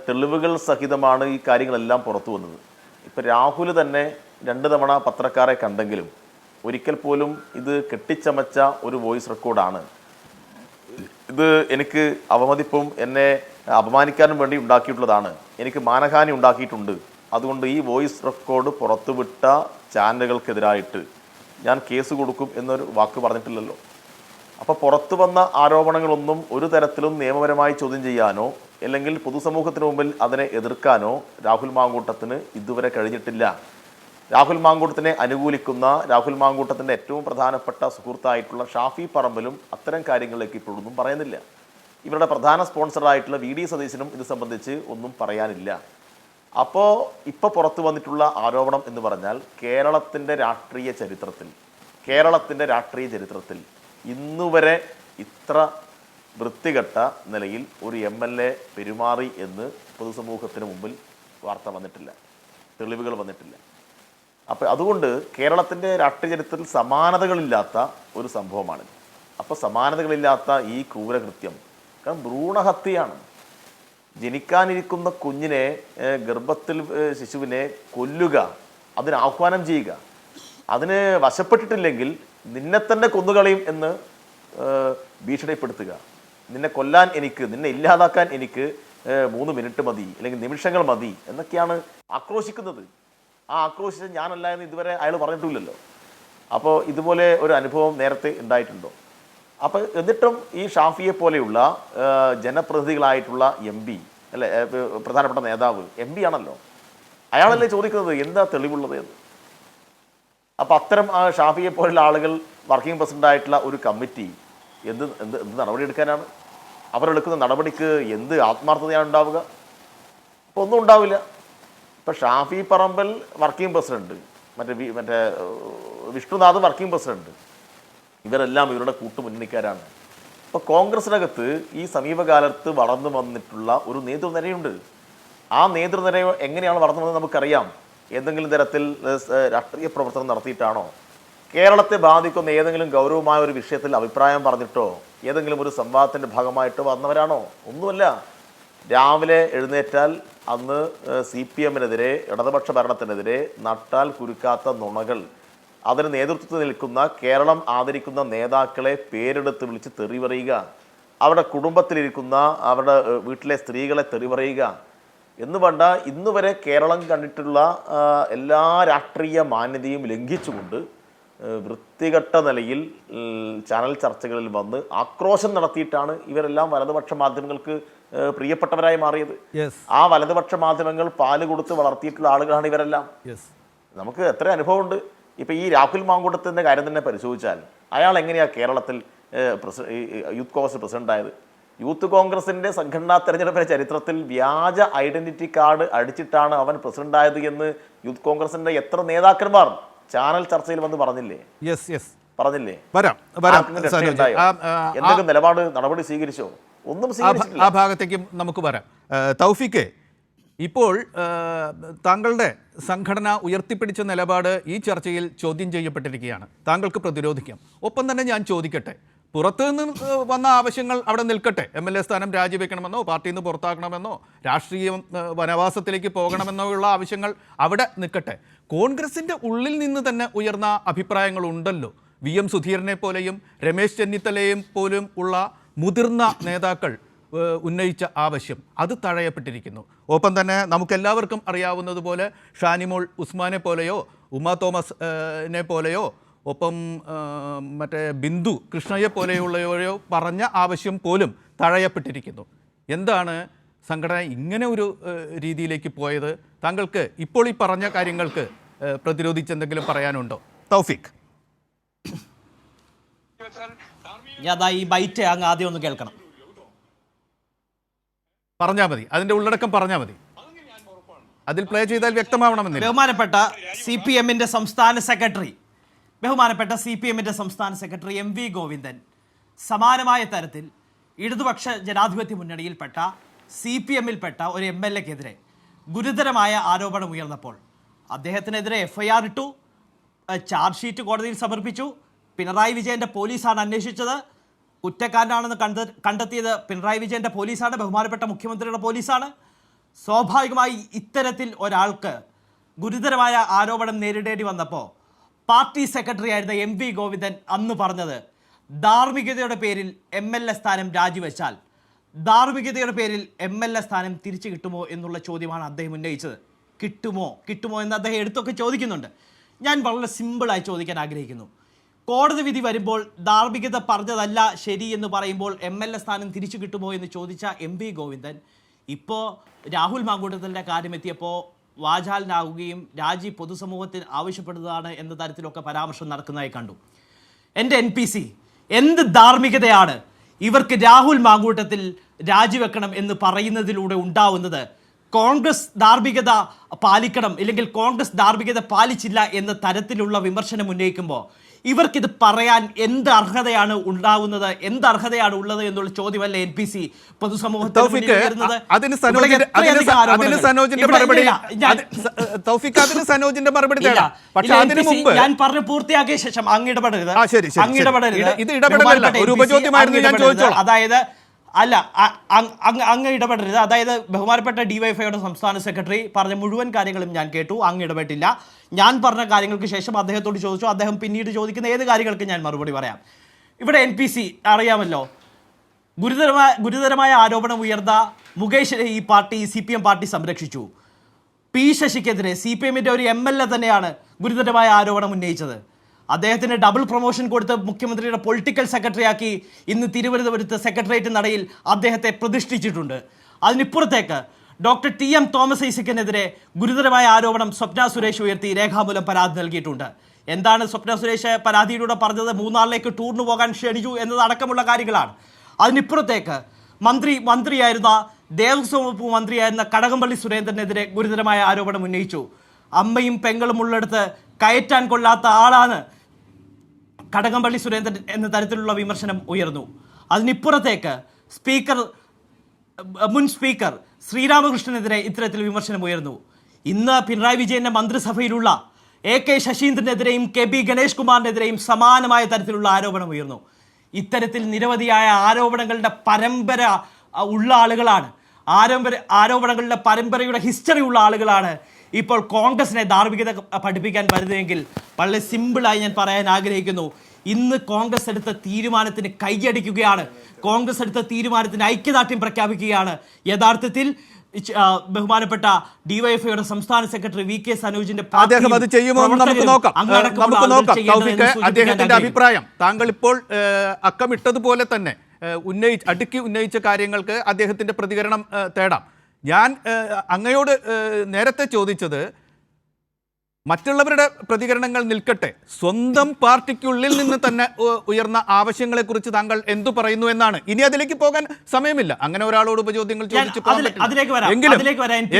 തെളിവുകൾ സഹിതമാണ് ഈ കാര്യങ്ങളെല്ലാം പുറത്തു വന്നത്. ഇപ്പം രാഹുൽ തന്നെ 2 തവണ പത്രക്കാരെ കണ്ടെങ്കിലും ഒരിക്കൽ പോലും ഇത് കെട്ടിച്ചമച്ച ഒരു വോയിസ് റെക്കോർഡാണ്. ഇത് എനിക്ക് അവമതിപ്പും എന്നെ അപമാനിക്കാനും വേണ്ടി ഉണ്ടാക്കിയിട്ടുള്ളതാണ്, എനിക്ക് മാനഹാനി ഉണ്ടാക്കിയിട്ടുണ്ട്, അതുകൊണ്ട് ഈ വോയിസ് റെക്കോർഡ് പുറത്തുവിട്ട ചാനലുകൾക്കെതിരായിട്ട് ഞാൻ കേസ് കൊടുക്കും എന്നൊരു വാക്ക് പറഞ്ഞിട്ടില്ലല്ലോ. അപ്പോൾ പുറത്തു വന്ന ആരോപണങ്ങളൊന്നും ഒരു തരത്തിലും നിയമപരമായി ചോദ്യം ചെയ്യാനോ അല്ലെങ്കിൽ പൊതുസമൂഹത്തിന് മുമ്പിൽ അതിനെ എതിർക്കാനോ രാഹുൽ മാങ്കൂട്ടത്തിന് ഇതുവരെ കഴിഞ്ഞിട്ടില്ല. രാഹുൽ മാങ്കൂട്ടത്തിനെ അനുകൂലിക്കുന്ന രാഹുൽ മാങ്കൂട്ടത്തിൻ്റെ ഏറ്റവും പ്രധാനപ്പെട്ട സുഹൃത്തായിട്ടുള്ള ഷാഫി പറമ്പലും അത്തരം കാര്യങ്ങളിലേക്ക് ഇപ്പോഴൊന്നും പറയുന്നില്ല. ഇവരുടെ പ്രധാന സ്പോൺസറായിട്ടുള്ള VD സതീശനും ഇത് സംബന്ധിച്ച് ഒന്നും പറയാനില്ല. അപ്പോൾ ഇപ്പോൾ പുറത്തു വന്നിട്ടുള്ള ആരോപണം എന്ന് പറഞ്ഞാൽ കേരളത്തിൻ്റെ രാഷ്ട്രീയ ചരിത്രത്തിൽ ഇന്നുവരെ ഇത്ര വൃത്തികെട്ട നിലയിൽ ഒരു MLA പെരുമാറി എന്ന് പൊതുസമൂഹത്തിന് മുമ്പിൽ വാർത്ത വന്നിട്ടില്ല, തെളിവുകൾ വന്നിട്ടില്ല. അപ്പോൾ അതുകൊണ്ട് കേരളത്തിൻ്റെ രാഷ്ട്രീയ ചരിത്രത്തിൽ സമാനതകളില്ലാത്ത ഒരു സംഭവമാണ്. അപ്പോൾ സമാനതകളില്ലാത്ത ഈ ക്രൂരകൃത്യം, കാരണം ഭ്രൂണഹത്യയാണ്. ജനിക്കാനിരിക്കുന്ന കുഞ്ഞിനെ, ഗർഭത്തിൽ ശിശുവിനെ കൊല്ലുക, അതിന് ആഹ്വാനം ചെയ്യുക, അതിന് വശപ്പെട്ടിട്ടില്ലെങ്കിൽ നിന്നെ തന്നെ കൊന്നുകളയും എന്ന് ഭീഷണിപ്പെടുത്തുക, നിന്നെ കൊല്ലാൻ എനിക്ക്, നിന്നെ ഇല്ലാതാക്കാൻ എനിക്ക് 3 മിനിറ്റ് മതി അല്ലെങ്കിൽ നിമിഷങ്ങൾ മതി എന്നൊക്കെയാണ് ആക്രോശിക്കുന്നത്. ആ ആക്രോശിച്ച ഞാനല്ല എന്ന് ഇതുവരെ അയാൾ പറഞ്ഞിട്ടില്ലല്ലോ. അപ്പോൾ ഇതുപോലെ ഒരു അനുഭവം നേരത്തെ ഉണ്ടായിട്ടുണ്ടോ? അപ്പോൾ എന്നിട്ടും ഈ ഷാഫിയെ പോലെയുള്ള ജനപ്രതിനിധികളായിട്ടുള്ള MP അല്ലെ, പ്രധാനപ്പെട്ട നേതാവ് MP ആണല്ലോ, അയാളല്ലേ ചോദിക്കുന്നത് എന്താ തെളിവുള്ളത് എന്ന്. അപ്പോൾ അത്തരം ഷാഫിയെ പോലുള്ള ആളുകൾ വർക്കിംഗ് പ്രസിഡൻ്റായിട്ടുള്ള ഒരു കമ്മിറ്റി എന്ത് നടപടി എടുക്കാനാണ്? അവരെടുക്കുന്ന നടപടിക്ക് എന്ത് ആത്മാർത്ഥതയാണ് ഉണ്ടാവുക? അപ്പോൾ ഒന്നും ഉണ്ടാവില്ല. ഇപ്പോൾ ഷാഫി പറമ്പൽ വർക്കിംഗ് പ്രസിഡന്റ്, മറ്റേ വിഷ്ണുനാഥ് വർക്കിംഗ് പ്രസിഡന്റ്, ഇവരെല്ലാം ഇവരുടെ കൂട്ടുമുന്നണിക്കാരാണ്. അപ്പോൾ കോൺഗ്രസിനകത്ത് ഈ സമീപകാലത്ത് വളർന്നു വന്നിട്ടുള്ള ഒരു നേതൃനിരയുണ്ട്. ആ നേതൃനിര എങ്ങനെയാണ് വളർന്നു വന്നത് നമുക്കറിയാം. ഏതെങ്കിലും തരത്തിൽ രാഷ്ട്രീയ പ്രവർത്തനം നടത്തിയിട്ടാണോ? കേരളത്തെ ബാധിക്കുന്ന ഏതെങ്കിലും ഗൗരവമായ ഒരു വിഷയത്തിൽ അഭിപ്രായം പറഞ്ഞിട്ടോ ഏതെങ്കിലും ഒരു സംവാദത്തിൻ്റെ ഭാഗമായിട്ടോ വന്നവരാണോ? ഒന്നുമല്ല. രാവിലെ എഴുന്നേറ്റാൽ അന്ന് CPM-നെതിരെ, ഇടതുപക്ഷ ഭരണത്തിനെതിരെ നട്ടാൽ കുരുക്കാത്ത നുണകൾ, അതിന് നേതൃത്വത്തിൽ നിൽക്കുന്ന കേരളം ആദരിക്കുന്ന നേതാക്കളെ പേരെടുത്ത് വിളിച്ച് തെറി പറയുക, അവരുടെ കുടുംബത്തിലിരിക്കുന്ന അവരുടെ വീട്ടിലെ സ്ത്രീകളെ തെറി പറയുക എന്ന് വേണ്ട, ഇന്നുവരെ കേരളം കണ്ടിട്ടുള്ള എല്ലാ രാഷ്ട്രീയ മാന്യതയും ലംഘിച്ചുകൊണ്ട് വൃത്തികെട്ട നിലയിൽ ചാനൽ ചർച്ചകളിൽ വന്ന് ആക്രോശം നടത്തിയിട്ടാണ് ഇവരെല്ലാം വലതുപക്ഷ മാധ്യമങ്ങൾക്ക് പ്രിയപ്പെട്ടവരായി മാറിയത്. ആ വലതുപക്ഷ മാധ്യമങ്ങൾ പാല് കൊടുത്ത് വളർത്തിയിട്ടുള്ള ആളുകളാണ് ഇവരെല്ലാം. നമുക്ക് എത്ര അനുഭവമുണ്ട്. ഇപ്പം ഈ രാഹുൽ മാങ്കൂട്ടത്തിൻ്റെ കാര്യം തന്നെ പരിശോധിച്ചാൽ അയാൾ എങ്ങനെയാണ് കേരളത്തിൽ യൂത്ത് കോൺഗ്രസ് പ്രസിഡൻ്റായത്. യൂത്ത് കോൺഗ്രസിൻ്റെ സംഘടനാ തെരഞ്ഞെടുപ്പിൻ്റെ ചരിത്രത്തിൽ വ്യാജ ഐഡൻറ്റിറ്റി കാർഡ് അടിച്ചിട്ടാണ് അവൻ പ്രസിഡൻ്റായത് എന്ന് യൂത്ത് കോൺഗ്രസിൻ്റെ എത്ര നേതാക്കന്മാർ ചാനൽ ചർച്ചയിൽ വന്ന് പറഞ്ഞില്ലേ? പറഞ്ഞില്ലേ? എന്തെങ്കിലും നടപടി സ്വീകരിച്ചോ? ഒന്നും സ്വീകരിച്ചിട്ടില്ല. ആ ഭാഗത്തേക്കും നമുക്ക് വരാം. തൗഫീഖ്, ഇപ്പോൾ താങ്കളുടെ സംഘടന ഉയർത്തിപ്പിടിച്ച നിലപാട് ഈ ചർച്ചയിൽ ചോദ്യം ചെയ്യപ്പെട്ടിരിക്കുകയാണ്. താങ്കൾക്ക് പ്രതിരോധിക്കാം. ഒപ്പം തന്നെ ഞാൻ ചോദിക്കട്ടെ, പുറത്തു നിന്ന് വന്ന ആവശ്യങ്ങൾ അവിടെ നിൽക്കട്ടെ. MLA സ്ഥാനം രാജിവെക്കണമെന്നോ പാർട്ടിയിൽ നിന്ന് പുറത്താക്കണമെന്നോ രാഷ്ട്രീയ വനവാസത്തിലേക്ക് പോകണമെന്നോ ഉള്ള ആവശ്യങ്ങൾ അവിടെ നിൽക്കട്ടെ. കോൺഗ്രസിൻ്റെ ഉള്ളിൽ നിന്ന് തന്നെ ഉയർന്ന അഭിപ്രായങ്ങളുണ്ടല്ലോ. VM സുധീരനെ പോലെയും രമേശ് ചെന്നിത്തലയും പോലും ഉള്ള മുതിർന്ന നേതാക്കൾ ഉന്നയിച്ച ആവശ്യം അത് തഴയപ്പെട്ടിരിക്കുന്നു. ഒപ്പം തന്നെ നമുക്കെല്ലാവർക്കും അറിയാവുന്നതുപോലെ ഷാനിമോൾ ഉസ്മാനെ പോലെയോ ഉമാ തോമസിനെ പോലെയോ ഒപ്പം മറ്റേ ബിന്ദു കൃഷ്ണയെ പോലെയുള്ളവരോ പറഞ്ഞ ആവശ്യം പോലും തഴയപ്പെട്ടിരിക്കുന്നു. എന്താണ് സംഘടന ഇങ്ങനെ ഒരു രീതിയിലേക്ക് പോയത്? താങ്കൾക്ക് ഇപ്പോൾ ഈ പറഞ്ഞ കാര്യങ്ങൾക്ക് പ്രതിരോധിച്ചെന്തെങ്കിലും പറയാനുണ്ടോ? തൗഫീഖ്, ഈ ബൈറ്റ് അങ്ങ് ആദ്യം ഒന്ന് കേൾക്കണം. പറഞ്ഞാൽ മതി, അതിൻ്റെ ഉള്ളടക്കം പറഞ്ഞാൽ മതി. അതിൽ പ്ലേ ചെയ്താൽ വ്യക്തമാവണമെന്നില്ല. ബഹുമാനപ്പെട്ട CPMന്റെ സംസ്ഥാന സെക്രട്ടറി MV ഗോവിന്ദൻ സമാനമായ തരത്തിൽ ഇടതുപക്ഷ ജനാധിപത്യ മുന്നണിയിൽപ്പെട്ട CPMൽപ്പെട്ട ഒരു MLAക്കെതിരെ ഗുരുതരമായ ആരോപണം ഉയർന്നപ്പോൾ അദ്ദേഹത്തിനെതിരെ FIR ഇട്ടു, ചാർജ് ഷീറ്റ് കോടതിയിൽ സമർപ്പിച്ചു. പിണറായി വിജയൻ്റെ പോലീസാണ് അന്വേഷിച്ചത്. കുറ്റക്കാരനാണെന്ന് കണ്ടെത്തിയത് പിണറായി വിജയൻ്റെ പോലീസാണ്, ബഹുമാനപ്പെട്ട മുഖ്യമന്ത്രിയുടെ പോലീസാണ്. സ്വാഭാവികമായി ഇത്തരത്തിൽ ഒരാൾക്ക് ഗുരുതരമായ ആരോപണം നേരിടേണ്ടി വന്നപ്പോൾ പാർട്ടി സെക്രട്ടറി ആയിരുന്ന MV ഗോവിന്ദൻ അന്ന് പറഞ്ഞത് ധാർമ്മികതയുടെ പേരിൽ MLA സ്ഥാനം രാജിവെച്ചാൽ ധാർമ്മികതയുടെ പേരിൽ MLA സ്ഥാനം തിരിച്ചു കിട്ടുമോ എന്നുള്ള ചോദ്യമാണ് അദ്ദേഹം ഉന്നയിച്ചത്. കിട്ടുമോ എന്ന് അദ്ദേഹം എടുത്തൊക്കെ ചോദിക്കുന്നുണ്ട്. ഞാൻ വളരെ സിമ്പിളായി ചോദിക്കാൻ ആഗ്രഹിക്കുന്നു. കോടതി വിധി വരുമ്പോൾ ധാർമ്മികത പറഞ്ഞതല്ല ശരി എന്ന് പറയുമ്പോൾ MLA സ്ഥാനം തിരിച്ചു കിട്ടുമോ എന്ന് ചോദിച്ച MV ഗോവിന്ദൻ ഇപ്പോൾ രാഹുൽ മാങ്കൂട്ടത്തിൻ്റെ കാര്യമെത്തിയപ്പോൾ വാചാലനാവുകയും രാജി പൊതുസമൂഹത്തിൽ ആവശ്യപ്പെടുന്നതാണ് എന്ന തരത്തിലൊക്കെ പരാമർശം നടക്കുന്നതായി കണ്ടു. എൻ്റെ NPC എന്ത് ധാർമ്മികതയാണ് ഇവർക്ക് രാഹുൽ മാങ്കൂട്ടത്തിൽ രാജിവെക്കണം എന്ന് പറയുന്നതിലൂടെ ഉണ്ടാവുന്നത്? കോൺഗ്രസ് ധാർമ്മികത പാലിക്കണം, ഇല്ലെങ്കിൽ കോൺഗ്രസ് ധാർമ്മികത പാലിച്ചില്ല എന്ന തരത്തിലുള്ള വിമർശനം ഉന്നയിക്കുമ്പോൾ ഇവർക്കിത് പറയാൻ എന്ത് അർഹതയാണ് ഉണ്ടാവുന്നത്, എന്ത് അർഹതയാണ് ഉള്ളത് എന്നുള്ള ചോദ്യമല്ല NPC പൊതുസമൂഹത്തിൽ വരുന്നത്. ഞാൻ പറഞ്ഞു പൂർത്തിയാക്കിയ ശേഷം അങ്ങിടപെടരുത്. അതായത് അങ്ങ് ഇടപെടരുത്. അതായത് ബഹുമാനപ്പെട്ട DYFIയുടെ സംസ്ഥാന സെക്രട്ടറി പറഞ്ഞ മുഴുവൻ കാര്യങ്ങളും ഞാൻ കേട്ടു. അങ്ങ് ഇടപെട്ടില്ല. ഞാൻ പറഞ്ഞ കാര്യങ്ങൾക്ക് ശേഷം അദ്ദേഹത്തോട് ചോദിച്ചു. അദ്ദേഹം പിന്നീട് ചോദിക്കുന്ന ഏത് കാര്യങ്ങൾക്ക് ഞാൻ മറുപടി പറയാം. ഇവിടെ NPC അറിയാമല്ലോ, ഗുരുതരമായ ആരോപണം ഉയർന്ന മുകേഷിനെ ഈ പാർട്ടി CPM പാർട്ടി സംരക്ഷിച്ചു. P ശശിക്കെതിരെ CPMന്റെ ഒരു MLA തന്നെയാണ് ഗുരുതരമായ ആരോപണം ഉന്നയിച്ചത്. അദ്ദേഹത്തിന് ഡബിൾ പ്രൊമോഷൻ കൊടുത്ത് മുഖ്യമന്ത്രിയുടെ പൊളിറ്റിക്കൽ സെക്രട്ടറിയാക്കി ഇന്ന് തിരുവനന്തപുരത്ത് സെക്രട്ടേറിയറ്റ് നടയിൽ അദ്ദേഹത്തെ പ്രതിഷ്ഠിച്ചിട്ടുണ്ട്. അതിനിപ്പുറത്തേക്ക് ഡോക്ടർ TM തോമസ് ഐസക്കിനെതിരെ ഗുരുതരമായ ആരോപണം സ്വപ്ന സുരേഷ് ഉയർത്തി രേഖാമൂലം പരാതി നൽകിയിട്ടുണ്ട്. എന്താണ് സ്വപ്ന സുരേഷ് പരാതിയിലൂടെ പറഞ്ഞത്? മൂന്നാറിലേക്ക് ടൂറിന് പോകാൻ ക്ഷണിച്ചു എന്നതടക്കമുള്ള കാര്യങ്ങളാണ്. അതിനിപ്പുറത്തേക്ക് മന്ത്രിയായിരുന്ന ദേവസ്വം വകുപ്പ് മന്ത്രിയായിരുന്ന കടകംപള്ളി സുരേന്ദ്രനെതിരെ ഗുരുതരമായ ആരോപണം ഉന്നയിച്ചു. അമ്മയും പെങ്ങളും ഉള്ളിടത്ത് കയറ്റാൻ കൊള്ളാത്ത ആളാണ് കടകംപള്ളി സുരേന്ദ്രൻ എന്ന തരത്തിലുള്ള വിമർശനം ഉയർന്നു. അതിനിപ്പുറത്തേക്ക് മുൻ സ്പീക്കർ ശ്രീരാമകൃഷ്ണനെതിരെ ഇത്തരത്തിൽ വിമർശനം ഉയർന്നു. ഇന്ന് പിണറായി വിജയന്റെ മന്ത്രിസഭയിലുള്ള AK ശശീന്ദ്രനെതിരെയും KB ഗണേഷ് കുമാറിനെതിരെയും സമാനമായ തരത്തിലുള്ള ആരോപണം ഉയർന്നു. ഇത്തരത്തിൽ നിരവധിയായ ആരോപണങ്ങളുടെ പരമ്പര ഉള്ള ആളുകളാണ്, ആരോപണങ്ങളുടെ പരമ്പരയുടെ ഹിസ്റ്ററി ഉള്ള ആളുകളാണ് ഇപ്പോൾ കോൺഗ്രസിനെ ധാർമ്മികത പഠിപ്പിക്കാൻ വരുന്നതെങ്കിൽ വളരെ സിമ്പിളായി ഞാൻ പറയാൻ ആഗ്രഹിക്കുന്നു. ഇന്ന് കോൺഗ്രസ് എടുത്ത തീരുമാനത്തിന് കൈയടിക്കുകയാണ്. കോൺഗ്രസ് എടുത്ത തീരുമാനത്തിന് ഐക്യദാർഢ്യം പ്രഖ്യാപിക്കുകയാണ്. യഥാർത്ഥത്തിൽ ബഹുമാനപ്പെട്ട DYFIയുടെ സംസ്ഥാന സെക്രട്ടറി VK സനോജിന്റെ അദ്ദേഹത്തിന്റെ അഭിപ്രായം താങ്കൾ ഇപ്പോൾ അക്കമിട്ടതുപോലെ തന്നെ അടുക്കി ഉന്നയിച്ച കാര്യങ്ങൾക്ക് അദ്ദേഹത്തിന്റെ പ്രതികരണം തേടാം. ഞാൻ അങ്ങയോട് നേരത്തെ ചോദിച്ചത് മറ്റുള്ളവരുടെ പ്രതികരണങ്ങൾ നിൽക്കട്ടെ, സ്വന്തം പാർട്ടിക്കുള്ളിൽ നിന്ന് തന്നെ ഉയർന്ന ആവശ്യങ്ങളെക്കുറിച്ച് താങ്കൾ എന്തു പറയുന്നു എന്നാണ്. ഇനി അതിലേക്ക് പോകാൻ സമയമില്ല. അങ്ങനെ ഒരാളോട് ഉപചോദ്യങ്ങൾ ചോദിച്ചു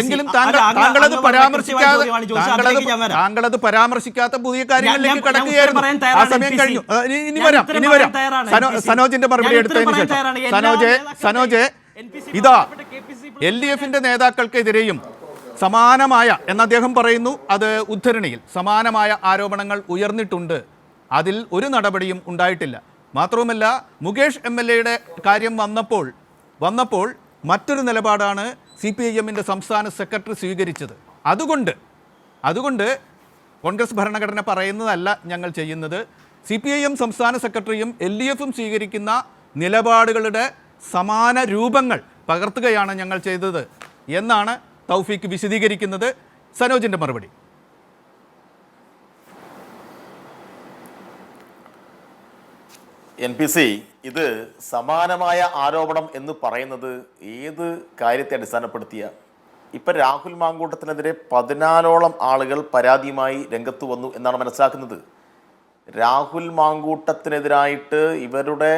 എങ്കിലും താങ്കളത് പരാമർശിക്കാത്ത പുതിയ കാര്യങ്ങളിലേക്ക് കടക്കുകയായിരുന്നു. ആ സമയം കഴിഞ്ഞു. ഇനി വരാം. സനോജിന്റെ മറുപടി എടുത്തതിന് ശേഷം സനോജ് ഇതാ LDF-ന്റെ നേതാക്കൾക്കെതിരെയും സമാനമായ എന്ന് അദ്ദേഹം പറയുന്നു, അത് ഉദ്ധരണിയിൽ സമാനമായ ആരോപണങ്ങൾ ഉയർന്നിട്ടുണ്ട്. അതിൽ ഒരു നടപടിയും ഉണ്ടായിട്ടില്ല. മാത്രവുമല്ല, മുകേഷ് MLA-യുടെ കാര്യം വന്നപ്പോൾ മറ്റൊരു നിലപാടാണ് CPIM-ന്റെ സംസ്ഥാന സെക്രട്ടറി സ്വീകരിച്ചത്. അതുകൊണ്ട് കോൺഗ്രസ് ഭരണഘടന പറയുന്നതല്ല ഞങ്ങൾ ചെയ്യുന്നത്. CPIM സംസ്ഥാന സെക്രട്ടറിയും LDF-ഉം സ്വീകരിക്കുന്ന നിലപാടുകളുടെ സമാന രൂപങ്ങൾ പകർത്തുകയാണ് ഞങ്ങൾ ചെയ്തത് എന്നാണ് തൗഫീഖ് വിശദീകരിക്കുന്നത്. സനോജിന്റെ മറുപടി. NPC ഇത് സമാനമായ ആരോപണം എന്ന് പറയുന്നത് ഏത് കാര്യത്തെ അടിസ്ഥാനപ്പെടുത്തിയ? ഇപ്പം രാഹുൽ മാങ്കൂട്ടത്തിനെതിരെ 14ഓളം ആളുകൾ പരാതിയുമായി രംഗത്ത് വന്നു എന്നാണ് മനസ്സിലാക്കുന്നത്. രാഹുൽ മാങ്കൂട്ടത്തിനെതിരായിട്ട് ഇവരുടെ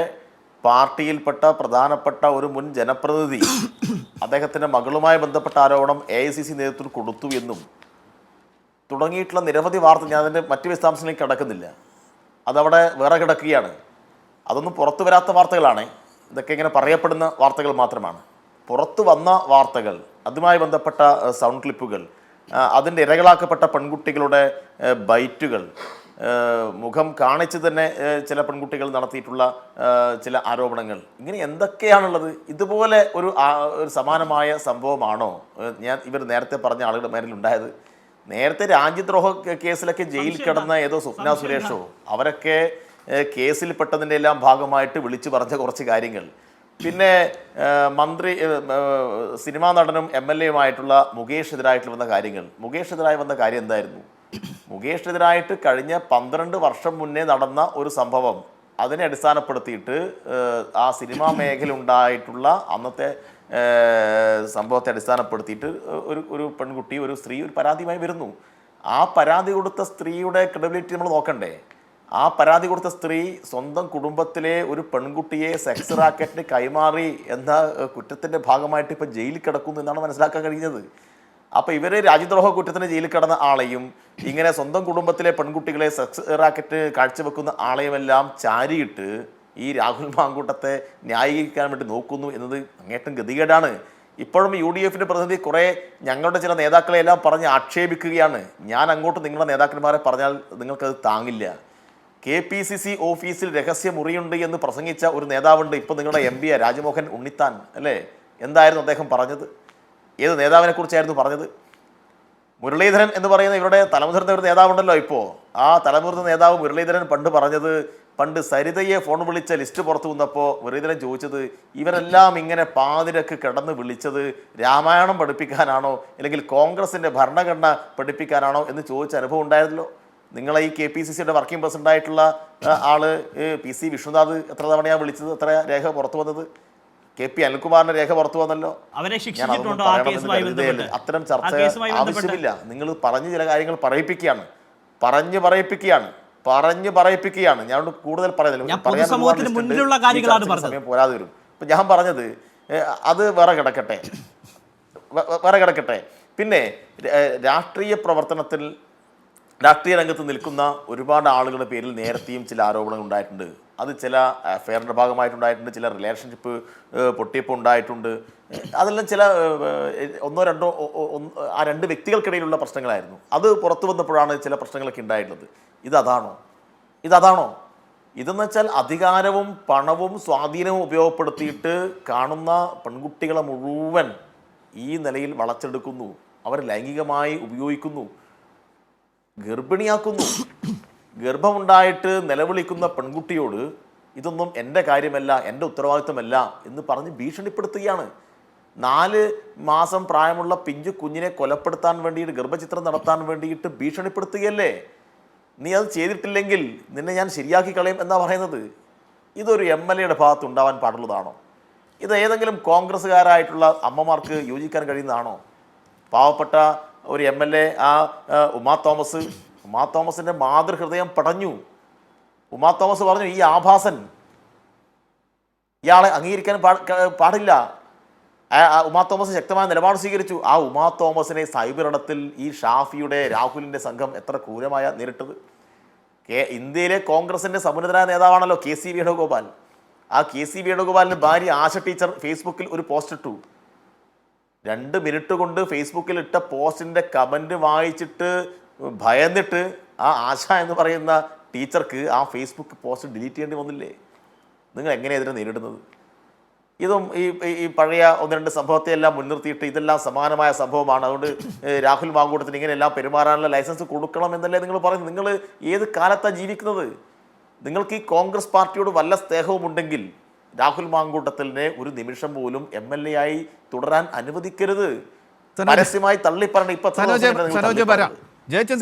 പാർട്ടിയിൽപ്പെട്ട പ്രധാനപ്പെട്ട ഒരു മുൻ ജനപ്രതിനിധി അദ്ദേഹത്തിൻ്റെ മകളുമായി ബന്ധപ്പെട്ട ആരോപണം AICC നേതൃത്വത്തിൽ കൊടുത്തു എന്നും തുടങ്ങിയിട്ടുള്ള നിരവധി വാർത്ത, ഞാൻ അതിൻ്റെ മറ്റ് വിശദാംശങ്ങളിലേക്ക് കിടക്കുന്നില്ല, അതവിടെ വേറെ കിടക്കുകയാണ്. അതൊന്നും പുറത്തു വരാത്ത വാർത്തകളാണ്. ഇതൊക്കെ ഇങ്ങനെ പറയപ്പെടുന്ന വാർത്തകൾ മാത്രമാണ്. പുറത്തു വന്ന വാർത്തകൾ, അതുമായി ബന്ധപ്പെട്ട സൗണ്ട് ക്ലിപ്പുകൾ, അതിൻ്റെ ഇരകളാക്കപ്പെട്ട പെൺകുട്ടികളുടെ ബൈറ്റുകൾ, മുഖം കാണിച്ച് തന്നെ ചില പെൺകുട്ടികൾ നടത്തിയിട്ടുള്ള ചില ആരോപണങ്ങൾ, ഇങ്ങനെ എന്തൊക്കെയാണുള്ളത്? ഇതുപോലെ ഒരു സമാനമായ സംഭവമാണോ ഇവർ നേരത്തെ പറഞ്ഞ ആളുകളുടെ മേലിൽ ഉണ്ടായത്? നേരത്തെ രാജ്യദ്രോഹ കേസിലൊക്കെ ജയിലിൽ കിടന്ന ഏതോ സ്വപ്ന സുരേഷോ അവരൊക്കെ കേസിൽപ്പെട്ടതിൻ്റെ എല്ലാം ഭാഗമായിട്ട് വിളിച്ചു പറഞ്ഞ കുറച്ച് കാര്യങ്ങൾ. പിന്നെ സിനിമാ നടനും MLA-യുമായിട്ടുള്ള മുകേഷിനെതിരായിട്ട് വന്ന കാര്യങ്ങൾ. മുകേഷിനെതിരായി വന്ന കാര്യം എന്തായിരുന്നു? മുകേഷിനെതിരായിട്ട് കഴിഞ്ഞ 12 വർഷം മുന്നേ നടന്ന ഒരു സംഭവം, അതിനെ അടിസ്ഥാനപ്പെടുത്തിയിട്ട് ആ സിനിമാ മേഖല ഉണ്ടായിട്ടുള്ള അന്നത്തെ സംഭവത്തെ അടിസ്ഥാനപ്പെടുത്തിയിട്ട് ഒരു പെൺകുട്ടി, ഒരു സ്ത്രീ ഒരു പരാതിയുമായി വരുന്നു. ആ പരാതി കൊടുത്ത സ്ത്രീയുടെ ക്രെഡിബിലിറ്റി നമ്മൾ നോക്കണ്ടേ? ആ പരാതി കൊടുത്ത സ്ത്രീ സ്വന്തം കുടുംബത്തിലെ ഒരു പെൺകുട്ടിയെ സെക്സ് റാക്കറ്റിന് കൈമാറി എന്ന കുറ്റത്തിൻ്റെ ഭാഗമായിട്ട് ഇപ്പോൾ ജയിലിൽ കിടക്കുന്നു എന്നാണ് മനസ്സിലാക്കാൻ കഴിഞ്ഞത്. അപ്പോൾ ഇവർ രാജ്യദ്രോഹ കുറ്റത്തിന് ജയിലിൽ കിടന്ന ആളെയും ഇങ്ങനെ സ്വന്തം കുടുംബത്തിലെ പെൺകുട്ടികളെ സെക്സ് റാക്കറ്റ് കാഴ്ചവെക്കുന്ന ആളെയുമെല്ലാം ചാരിയിട്ട് ഈ രാഹുൽ മാങ്കൂട്ടത്തെ ന്യായീകരിക്കാൻ വേണ്ടി നോക്കുന്നു എന്നത് അങ്ങേറ്റം ഗതികേടാണ്. ഇപ്പോഴും UDF-ന്റെ പ്രതിനിധി കുറേ ഞങ്ങളുടെ ചില നേതാക്കളെ എല്ലാം പറഞ്ഞ് ആക്ഷേപിക്കുകയാണ്. ഞാൻ അങ്ങോട്ട് നിങ്ങളുടെ നേതാക്കന്മാരെ പറഞ്ഞാൽ നിങ്ങൾക്കത് താങ്ങില്ല. KPCC ഓഫീസിൽ രഹസ്യ മുറിയുണ്ട് എന്ന് പ്രസംഗിച്ച ഒരു നേതാവുണ്ട്, ഇപ്പോൾ നിങ്ങളുടെ MP രാജ്മോഹൻ ഉണ്ണിത്താൻ അല്ലേ? എന്തായിരുന്നു അദ്ദേഹം പറഞ്ഞത്? ഏത് നേതാവിനെ കുറിച്ചായിരുന്നു പറഞ്ഞത്? മുരളീധരൻ എന്ന് പറയുന്ന ഇവരുടെ തലമുതിർന്ന ഒരു നേതാവുണ്ടല്ലോ ഇപ്പോൾ, ആ തലമുതിർന്ന നേതാവ് മുരളീധരൻ പണ്ട് സരിതയെ ഫോൺ വിളിച്ച ലിസ്റ്റ് പുറത്തു വന്നപ്പോൾ മുരളീധരൻ ചോദിച്ചത്, ഇവരെല്ലാം ഇങ്ങനെ പാതിരക്ക് കിടന്ന് വിളിച്ചത് രാമായണം പഠിപ്പിക്കാനാണോ അല്ലെങ്കിൽ കോൺഗ്രസിൻ്റെ ഭരണഘടന പഠിപ്പിക്കാനാണോ എന്ന് ചോദിച്ച അനുഭവം ഉണ്ടായിരുന്നല്ലോ. നിങ്ങളെ ഈ KPCC-യുടെ വർക്കിംഗ് പ്രസിഡൻ്റായിട്ടുള്ള ആള് PC വിഷ്ണുനാഥ് എത്ര തവണയാണ് വിളിച്ചത്? എത്ര രേഖ പുറത്തു വന്നത്? KP അനിൽകുമാറിന്റെ രേഖ പുറത്തു വന്നല്ലോ. അത്തരം ചർച്ച ആവശ്യമില്ല. നിങ്ങൾ പറഞ്ഞു ചില കാര്യങ്ങൾ പറഞ്ഞു പറയിപ്പിക്കുകയാണ്. ഞാൻ കൂടുതൽ പറയുന്നില്ല, സമയം പോരാതെ വരും. ഇപ്പൊ ഞാൻ പറഞ്ഞത് അത് വേറെ കിടക്കട്ടെ. പിന്നെ രാഷ്ട്രീയ രംഗത്ത് നിൽക്കുന്ന ഒരുപാട് ആളുകളുടെ പേരിൽ നേരത്തെയും ചില ആരോപണങ്ങൾ ഉണ്ടായിട്ടുണ്ട്. അത് ചില അഫെയറിൻ്റെ ഭാഗമായിട്ടുണ്ടായിട്ടുണ്ട്, ചില റിലേഷൻഷിപ്പ് പൊട്ടിയപ്പോൾ ഉണ്ടായിട്ടുണ്ട്. അതെല്ലാം ചില ആ രണ്ട് വ്യക്തികൾക്കിടയിലുള്ള പ്രശ്നങ്ങളായിരുന്നു. അത് പുറത്തു വന്നപ്പോഴാണ് ചില പ്രശ്നങ്ങളൊക്കെ ഉണ്ടായിട്ടുള്ളത്. ഇതതാണോ? ഇതെന്ന് വെച്ചാൽ അധികാരവും പണവും സ്വാധീനവും ഉപയോഗപ്പെടുത്തിയിട്ട് കാണുന്ന പെൺകുട്ടികളെ മുഴുവൻ ഈ നിലയിൽ വളച്ചെടുക്കുന്നു, അവർ ലൈംഗികമായി ഉപയോഗിക്കുന്നു, ഗർഭിണിയാക്കുന്നു. ഗർഭമുണ്ടായിട്ട് നിലവിളിക്കുന്ന പെൺകുട്ടിയോട് ഇതൊന്നും എൻ്റെ കാര്യമല്ല, എൻ്റെ ഉത്തരവാദിത്വമല്ല എന്ന് പറഞ്ഞ് ഭീഷണിപ്പെടുത്തുകയാണ്. 4 മാസം പ്രായമുള്ള പിഞ്ചു കുഞ്ഞിനെ കൊലപ്പെടുത്താൻ വേണ്ടിയിട്ട്, ഗർഭചിത്രം നടത്താൻ വേണ്ടിയിട്ട് ഭീഷണിപ്പെടുത്തുകയല്ലേ? നീ അത് ചെയ്തിട്ടില്ലെങ്കിൽ നിന്നെ ഞാൻ ശരിയാക്കി കളയും എന്നാ പറയുന്നത്. ഇതൊരു MLA-യുടെ ഭാഗത്ത് ഉണ്ടാവാൻ പാടുള്ളതാണോ? ഇത് ഏതെങ്കിലും കോൺഗ്രസ്സുകാരായിട്ടുള്ള അമ്മമാർക്ക് യോജിക്കാൻ കഴിയുന്നതാണോ? പാവപ്പെട്ട ഒരു MLA ഉമാ തോമസിൻ്റെ മാതൃഹൃദയം പടഞ്ഞു. ഉമാ തോമസ് പറഞ്ഞു ഈ ആഭാസൻ ഇയാളെ അംഗീകരിക്കാൻ പാടില്ല. ഉമാ തോമസ് ശക്തമായ നിലപാട് സ്വീകരിച്ചു. ആ ഉമാ തോമസിനെ സൈബർ ഇടത്തിൽ ഈ ഷാഫിയുടെ രാഹുലിൻ്റെ സംഘം എത്ര ക്രൂരമായ നേരിട്ടത്. ഇന്ത്യയിലെ കോൺഗ്രസിൻ്റെ സമുന്നതരായ നേതാവാണല്ലോ KC വേണുഗോപാൽ. ആ KC വേണുഗോപാലിൻ്റെ ഭാര്യ ആശ ടീച്ചർ ഫേസ്ബുക്കിൽ ഒരു പോസ്റ്റ് ഇട്ടു. 2 മിനിറ്റ് കൊണ്ട് ഫേസ്ബുക്കിൽ ഇട്ട പോസ്റ്റിൻ്റെ കമൻറ്റ് വായിച്ചിട്ട് ഭയന്നിട്ട് ആ ആശ എന്ന് പറയുന്ന ടീച്ചർക്ക് ആ ഫേസ്ബുക്ക് പോസ്റ്റ് ഡിലീറ്റ് ചെയ്യേണ്ടി വന്നില്ലേ? നിങ്ങൾ എങ്ങനെ ഇതിനെ നേരിടുന്നത്? ഇതും ഈ പഴയ 1-2 സംഭവത്തെ എല്ലാം മുൻനിർത്തിയിട്ട് ഇതെല്ലാം സമാനമായ സംഭവമാണ്, അതുകൊണ്ട് രാഹുൽ മാങ്കൂട്ടത്തിന് ഇങ്ങനെയെല്ലാം പെരുമാറാനുള്ള ലൈസൻസ് കൊടുക്കണം എന്നല്ലേ നിങ്ങൾ പറയുന്നത്? നിങ്ങൾ ഏത് കാലത്താണ് ജീവിക്കുന്നത്? നിങ്ങൾക്ക് ഈ കോൺഗ്രസ് പാർട്ടിയോട് വല്ല സ്നേഹവും ഉണ്ടെങ്കിൽ രാഹുൽ മാങ്കൂട്ടത്തിനെ ഒരു നിമിഷം പോലും MLA ആയി തുടരാൻ അനുവദിക്കരുത്. പരസ്യമായി തള്ളിപ്പറയണം. ഇപ്പൊ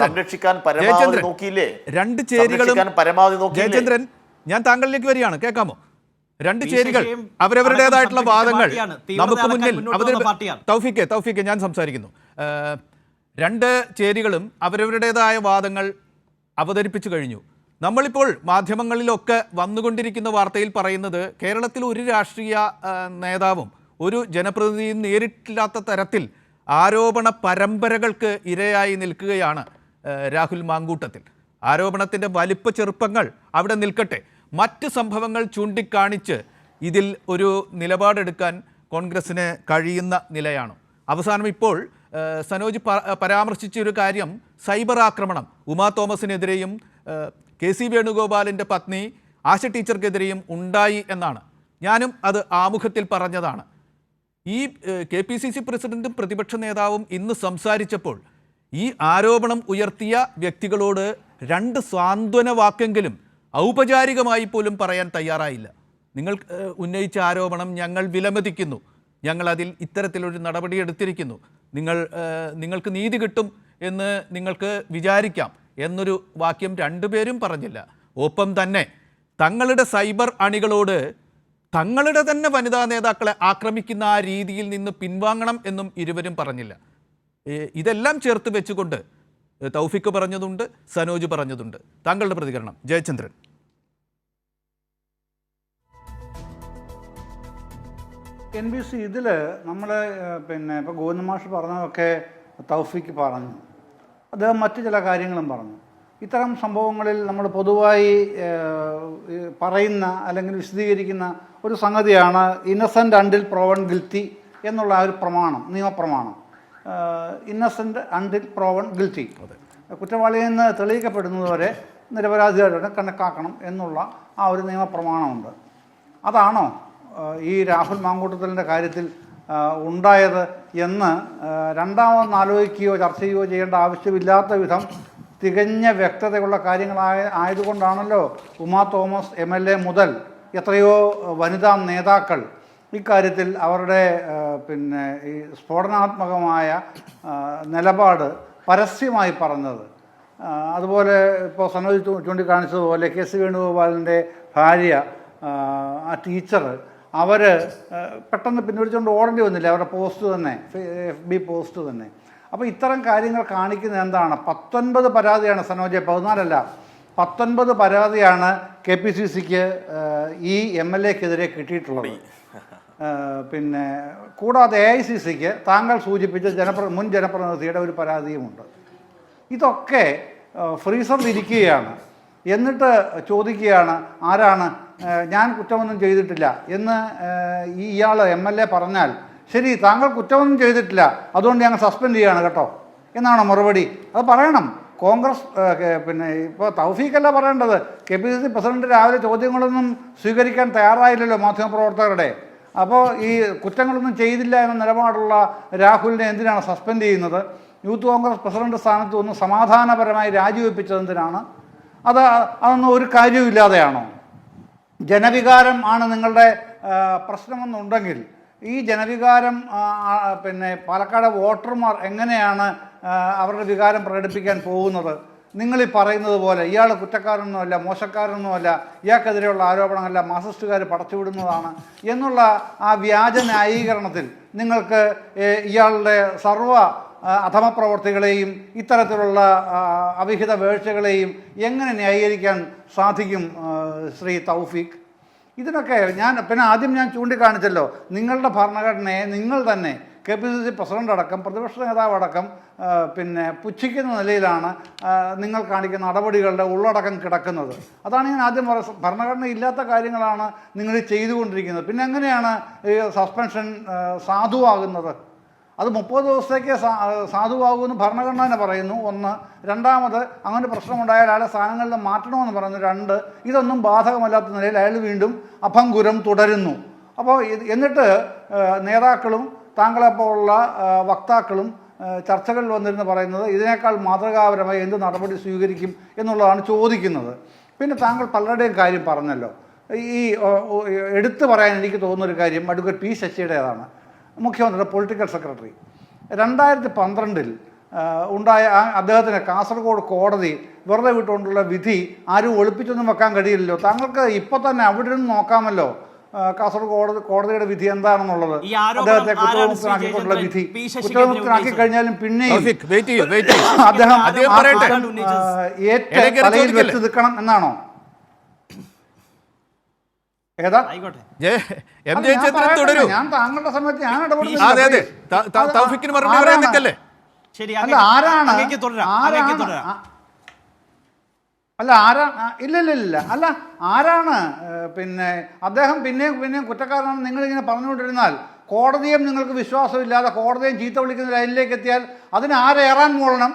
സംരക്ഷിക്കാൻ പരമാവധി നോക്കിയില്ലേ? പരമാവധി നോക്കിയില്ലേ? ഞാൻ താങ്കളിലേക്ക് വരികയാണ്, കേൾക്കാമോ? 2 ചേരികൾ അവരവരുടേതായിട്ടുള്ള വാദങ്ങൾ നമുക്ക് മുന്നിൽ തൗഫീഖ് ഞാൻ സംസാരിക്കുന്നു. 2 ചേരികളും അവരവരുടേതായ വാദങ്ങൾ അവതരിപ്പിച്ചു കഴിഞ്ഞു. നമ്മളിപ്പോൾ മാധ്യമങ്ങളിലൊക്കെ വന്നുകൊണ്ടിരിക്കുന്ന വാർത്തയിൽ പറയുന്നത് കേരളത്തിൽ ഒരു രാഷ്ട്രീയ നേതാവും ഒരു ജനപ്രതിനിധിയും നേരിട്ടില്ലാത്ത തരത്തിൽ ആരോപണ പരമ്പരകൾക്ക് ഇരയായി നിൽക്കുകയാണ് രാഹുൽ മാങ്കൂട്ടത്തിൽ. ആരോപണത്തിൻ്റെ വലിപ്പ ചെറുപ്പങ്ങൾ അവിടെ നിൽക്കട്ടെ, മറ്റ് സംഭവങ്ങൾ ചൂണ്ടിക്കാണിച്ച് ഇതിൽ ഒരു നിലപാടെടുക്കാൻ കോൺഗ്രസ്സിന് കഴിയുന്ന നിലയാണ്. അവസാനം ഇപ്പോൾ സനോജ് പരാമർശിച്ചൊരു കാര്യം സൈബർ ആക്രമണം ഉമാ തോമസിനെതിരെയും KC വേണുഗോപാലിൻ്റെ പത്നി ആശ ടീച്ചർക്കെതിരെയും ഉണ്ടായി എന്നാണ്. ഞാനും അത് ആമുഖത്തിൽ പറഞ്ഞതാണ്. ഈ KPCC പ്രസിഡന്റും പ്രതിപക്ഷ നേതാവും ഇന്ന് സംസാരിച്ചപ്പോൾ ഈ ആരോപണം ഉയർത്തിയ വ്യക്തികളോട് 2 സാന്ത്വന വാക്കെങ്കിലും ഔപചാരികമായി പോലും പറയാൻ തയ്യാറായില്ല. നിങ്ങൾ ഉന്നയിച്ച ആരോപണം ഞങ്ങൾ വിലമതിക്കുന്നു, ഞങ്ങളതിൽ ഇത്തരത്തിലൊരു നടപടി എടുത്തിരിക്കുന്നു, നിങ്ങൾക്ക് നീതി കിട്ടും എന്ന് നിങ്ങൾക്ക് വിചാരിക്കാം എന്നൊരു വാക്യം 2 പേരും പറഞ്ഞില്ല. ഒപ്പം തന്നെ തങ്ങളുടെ സൈബർ അണികളോട് തങ്ങളുടെ തന്നെ വനിതാ നേതാക്കളെ ആക്രമിക്കുന്ന ആ രീതിയിൽ നിന്ന് പിൻവാങ്ങണം എന്നും ഇരുവരും പറഞ്ഞില്ല. ഇതെല്ലാം ചേർത്ത് വെച്ചുകൊണ്ട് തൗഫീഖ് പറഞ്ഞതുണ്ട്, സനോജ് പറഞ്ഞതുണ്ട്. താങ്കളുടെ പ്രതികരണം ജയചന്ദ്രൻ. NBC ഇതിൽ നമ്മൾ ഇപ്പോൾ ഗോവിന്ദ മാഷ് പറഞ്ഞതൊക്കെ തൗഫീഖ് പറഞ്ഞു. അദ്ദേഹം മറ്റു ചില കാര്യങ്ങളും പറഞ്ഞു. ഇത്തരം സംഭവങ്ങളിൽ നമ്മൾ പൊതുവായി പറയുന്ന അല്ലെങ്കിൽ വിശദീകരിക്കുന്ന ഒരു സംഗതിയാണ് ഇന്നസെൻ്റ് അണ്ടിൽ പ്രോവൺ ഗിൽറ്റി എന്നുള്ള ആ ഒരു പ്രമാണം, നിയമപ്രമാണം. ഇന്നസെൻ്റ് അണ്ടിൽ പ്രോവൺ ഗിൽറ്റി, കുറ്റവാളിയിൽ നിന്ന് തെളിയിക്കപ്പെടുന്നതുവരെ നിരപരാധിയായിട്ട് കണക്കാക്കണം എന്നുള്ള ആ ഒരു നിയമപ്രമാണമുണ്ട്. അതാണോ ഈ രാഹുൽ മാങ്കൂട്ടത്തിലിൻ്റെ കാര്യത്തിൽ ഉണ്ടായത് എന്ന് രണ്ടാമത് ആലോചിക്കുകയോ ചർച്ച ചെയ്യുകയോ ചെയ്യേണ്ട ആവശ്യമില്ലാത്ത വിധം തികഞ്ഞ വ്യക്തതയുള്ള ആയതുകൊണ്ടാണല്ലോ ഉമാ തോമസ് MLA മുതൽ എത്രയോ വനിതാ നേതാക്കൾ ഇക്കാര്യത്തിൽ അവരുടെ ഈ സ്ഫോടനാത്മകമായ നിലപാട് പരസ്യമായി പറഞ്ഞത്. അതുപോലെ ഇപ്പോൾ സനോജ് ചൂണ്ടിക്കാണിച്ചതുപോലെ KC വേണുഗോപാലിൻ്റെ ഭാര്യ ആ ടീച്ചർ അവർ പെട്ടെന്ന് പിൻവലിച്ചുകൊണ്ട് ഓടേണ്ടി വന്നില്ല, അവരുടെ പോസ്റ്റ് തന്നെ, FB പോസ്റ്റ് തന്നെ. അപ്പോൾ ഇത്തരം കാര്യങ്ങൾ കാണിക്കുന്നത് എന്താണ്? 19 പരാതിയാണ് സനോജ്, 14 19 പരാതിയാണ് KPCCക്ക് ഈ MLAക്കെതിരെ കിട്ടിയിട്ടുള്ളത്. കൂടാതെ AICCക്ക് താങ്കൾ സൂചിപ്പിച്ച മുൻ ജനപ്രതിനിധിയുടെ ഒരു പരാതിയുമുണ്ട്. ഇതൊക്കെ ഫ്രീസറിലിരിക്കുകയാണ്. എന്നിട്ട് ചോദിക്കുകയാണ് ആരാണ്, ഞാൻ കുറ്റമൊന്നും ചെയ്തിട്ടില്ല എന്ന് ഇയാൾ MLA പറഞ്ഞാൽ ശരി, താങ്കൾ കുറ്റമൊന്നും ചെയ്തിട്ടില്ല, അതുകൊണ്ട് ഞങ്ങൾ സസ്പെൻഡ് ചെയ്യുകയാണ് കേട്ടോ എന്നാണ് മറുപടി. അത് പറയണം. കോൺഗ്രസ് ഇപ്പോൾ തൗഫീഖല്ല പറയേണ്ടത്. KPCC പ്രസിഡന്റ് രാവിലെ ചോദ്യങ്ങളൊന്നും സ്വീകരിക്കാൻ തയ്യാറായില്ലല്ലോ മാധ്യമപ്രവർത്തകരുടെ. അപ്പോൾ ഈ കുറ്റങ്ങളൊന്നും ചെയ്തില്ല എന്ന നിലപാടുള്ള രാഹുലിനെ എന്തിനാണ് സസ്പെൻഡ് ചെയ്യുന്നത്? യൂത്ത് കോൺഗ്രസ് പ്രസിഡന്റ് സ്ഥാനത്ത് ഒന്ന് സമാധാനപരമായി രാജിവെപ്പിച്ചത് എന്തിനാണ്? അതൊന്നും ഒരു കാര്യവുമില്ലാതെയാണോ? ജനവികാരം ആണ് നിങ്ങളുടെ പ്രശ്നമെന്നുണ്ടെങ്കിൽ ഈ ജനവികാരം പാലക്കാട് വോട്ടർമാർ എങ്ങനെയാണ് അവരുടെ വികാരം പ്രകടിപ്പിക്കാൻ പോകുന്നത്? നിങ്ങളീ പറയുന്നത് പോലെ ഇയാൾ കുറ്റക്കാരനൊന്നുമല്ല, മോശക്കാരനൊന്നുമല്ല, ഇയാൾക്കെതിരെയുള്ള ആരോപണമല്ല, മാർക്സിസ്റ്റുകാർ പടച്ചുവിടുന്നതാണ് എന്നുള്ള ആ വ്യാജ ന്യായീകരണത്തിൽ നിങ്ങൾക്ക് ഇയാളുടെ സർവ്വ അധമ പ്രവർത്തികളെയും ഇത്തരത്തിലുള്ള അവിഹിത വീഴ്ചകളെയും എങ്ങനെ ന്യായീകരിക്കാൻ സാധിക്കും ശ്രീ തൗഫീഖ്? ഇതിനൊക്കെ പിന്നെ ആദ്യം ഞാൻ ചൂണ്ടിക്കാണിച്ചല്ലോ, നിങ്ങളുടെ ഭരണഘടനയെ നിങ്ങൾ തന്നെ KPCC പ്രസിഡന്റ് അടക്കം പ്രതിപക്ഷ നേതാവ് അടക്കം പിന്നെ പുച്ഛിക്കുന്ന നിലയിലാണ് നിങ്ങൾ കാണിക്കുന്ന നടപടികളുടെ ഉള്ളടക്കം കിടക്കുന്നത്. അതാണ് ഞാൻ ആദ്യം ഭരണഘടന ഇല്ലാത്ത കാര്യങ്ങളാണ് നിങ്ങൾ ചെയ്തുകൊണ്ടിരിക്കുന്നത്. പിന്നെ എങ്ങനെയാണ് ഈ സസ്പെൻഷൻ സാധുവാകുന്നത്? അത് 30 ദിവസത്തേക്ക് സാധുവാകുമെന്ന് ഭരണഘടന തന്നെ പറയുന്നു, ഒന്ന്. രണ്ടാമത് അങ്ങനെ പ്രശ്നമുണ്ടായാൽ അയാളെ സ്ഥാനങ്ങളിൽ നിന്ന് മാറ്റണമെന്ന് പറയുന്നു, 2. ഇതൊന്നും ബാധകമല്ലാത്ത നിലയിൽ അയാൾ വീണ്ടും അഭംഗുരം തുടരുന്നു. അപ്പോൾ എന്നിട്ട് നേതാക്കളും താങ്കളെപ്പോലുള്ള വക്താക്കളും ചർച്ചകളിൽ വന്നിരുന്ന് പറയുന്നത് ഇതിനേക്കാൾ മാതൃകാപരമായി എന്ത് നടപടി സ്വീകരിക്കും എന്നുള്ളതാണ് ചോദിക്കുന്നത്. പിന്നെ താങ്കൾ പലരുടെയും കാര്യം പറഞ്ഞല്ലോ. ഈ എടുത്തു പറയാൻ എനിക്ക് തോന്നുന്നൊരു കാര്യം അഡ്വക്കേറ്റ് പി ശശിയുടേതാണ്, മുഖ്യമന്ത്രിയുടെ പൊളിറ്റിക്കൽ സെക്രട്ടറി. 2012 ഉണ്ടായ അദ്ദേഹത്തിന് കാസർഗോഡ് കോടതി വെറുതെ വിട്ടുകൊണ്ടുള്ള വിധി ആരും ഒളിപ്പിച്ചൊന്നും വെക്കാൻ കഴിയില്ലല്ലോ. താങ്കൾക്ക് ഇപ്പോൾ തന്നെ അവിടെ നിന്ന് നോക്കാമല്ലോ കാസർഗോഡ് കോടതിയുടെ വിധി എന്താണെന്നുള്ളത്. അദ്ദേഹത്തെ കുറ്റമുക്തനാക്കിക്കൊണ്ടുള്ള വിധി കുറ്റമുക്തനാക്കി കഴിഞ്ഞാലും പിന്നെയും അദ്ദേഹം തലയിൽ വെച്ച് നിൽക്കണം എന്നാണോ? ഏതാ? ഞാൻ താങ്കളുടെ സമയത്ത് ഞാൻ ഇടപെടുന്നില്ല. അല്ല ആരാണ് പിന്നെ അദ്ദേഹം പിന്നെയും കുറ്റക്കാരനാണ് നിങ്ങളിങ്ങനെ പറഞ്ഞുകൊണ്ടിരുന്നാൽ കോടതിയും നിങ്ങൾക്ക് വിശ്വാസമില്ലാതെ കോടതിയും ചീത്ത വിളിക്കുന്ന ലൈനിലേക്ക് എത്തിയാൽ അതിന് ആരേറാൻ മൂളണം,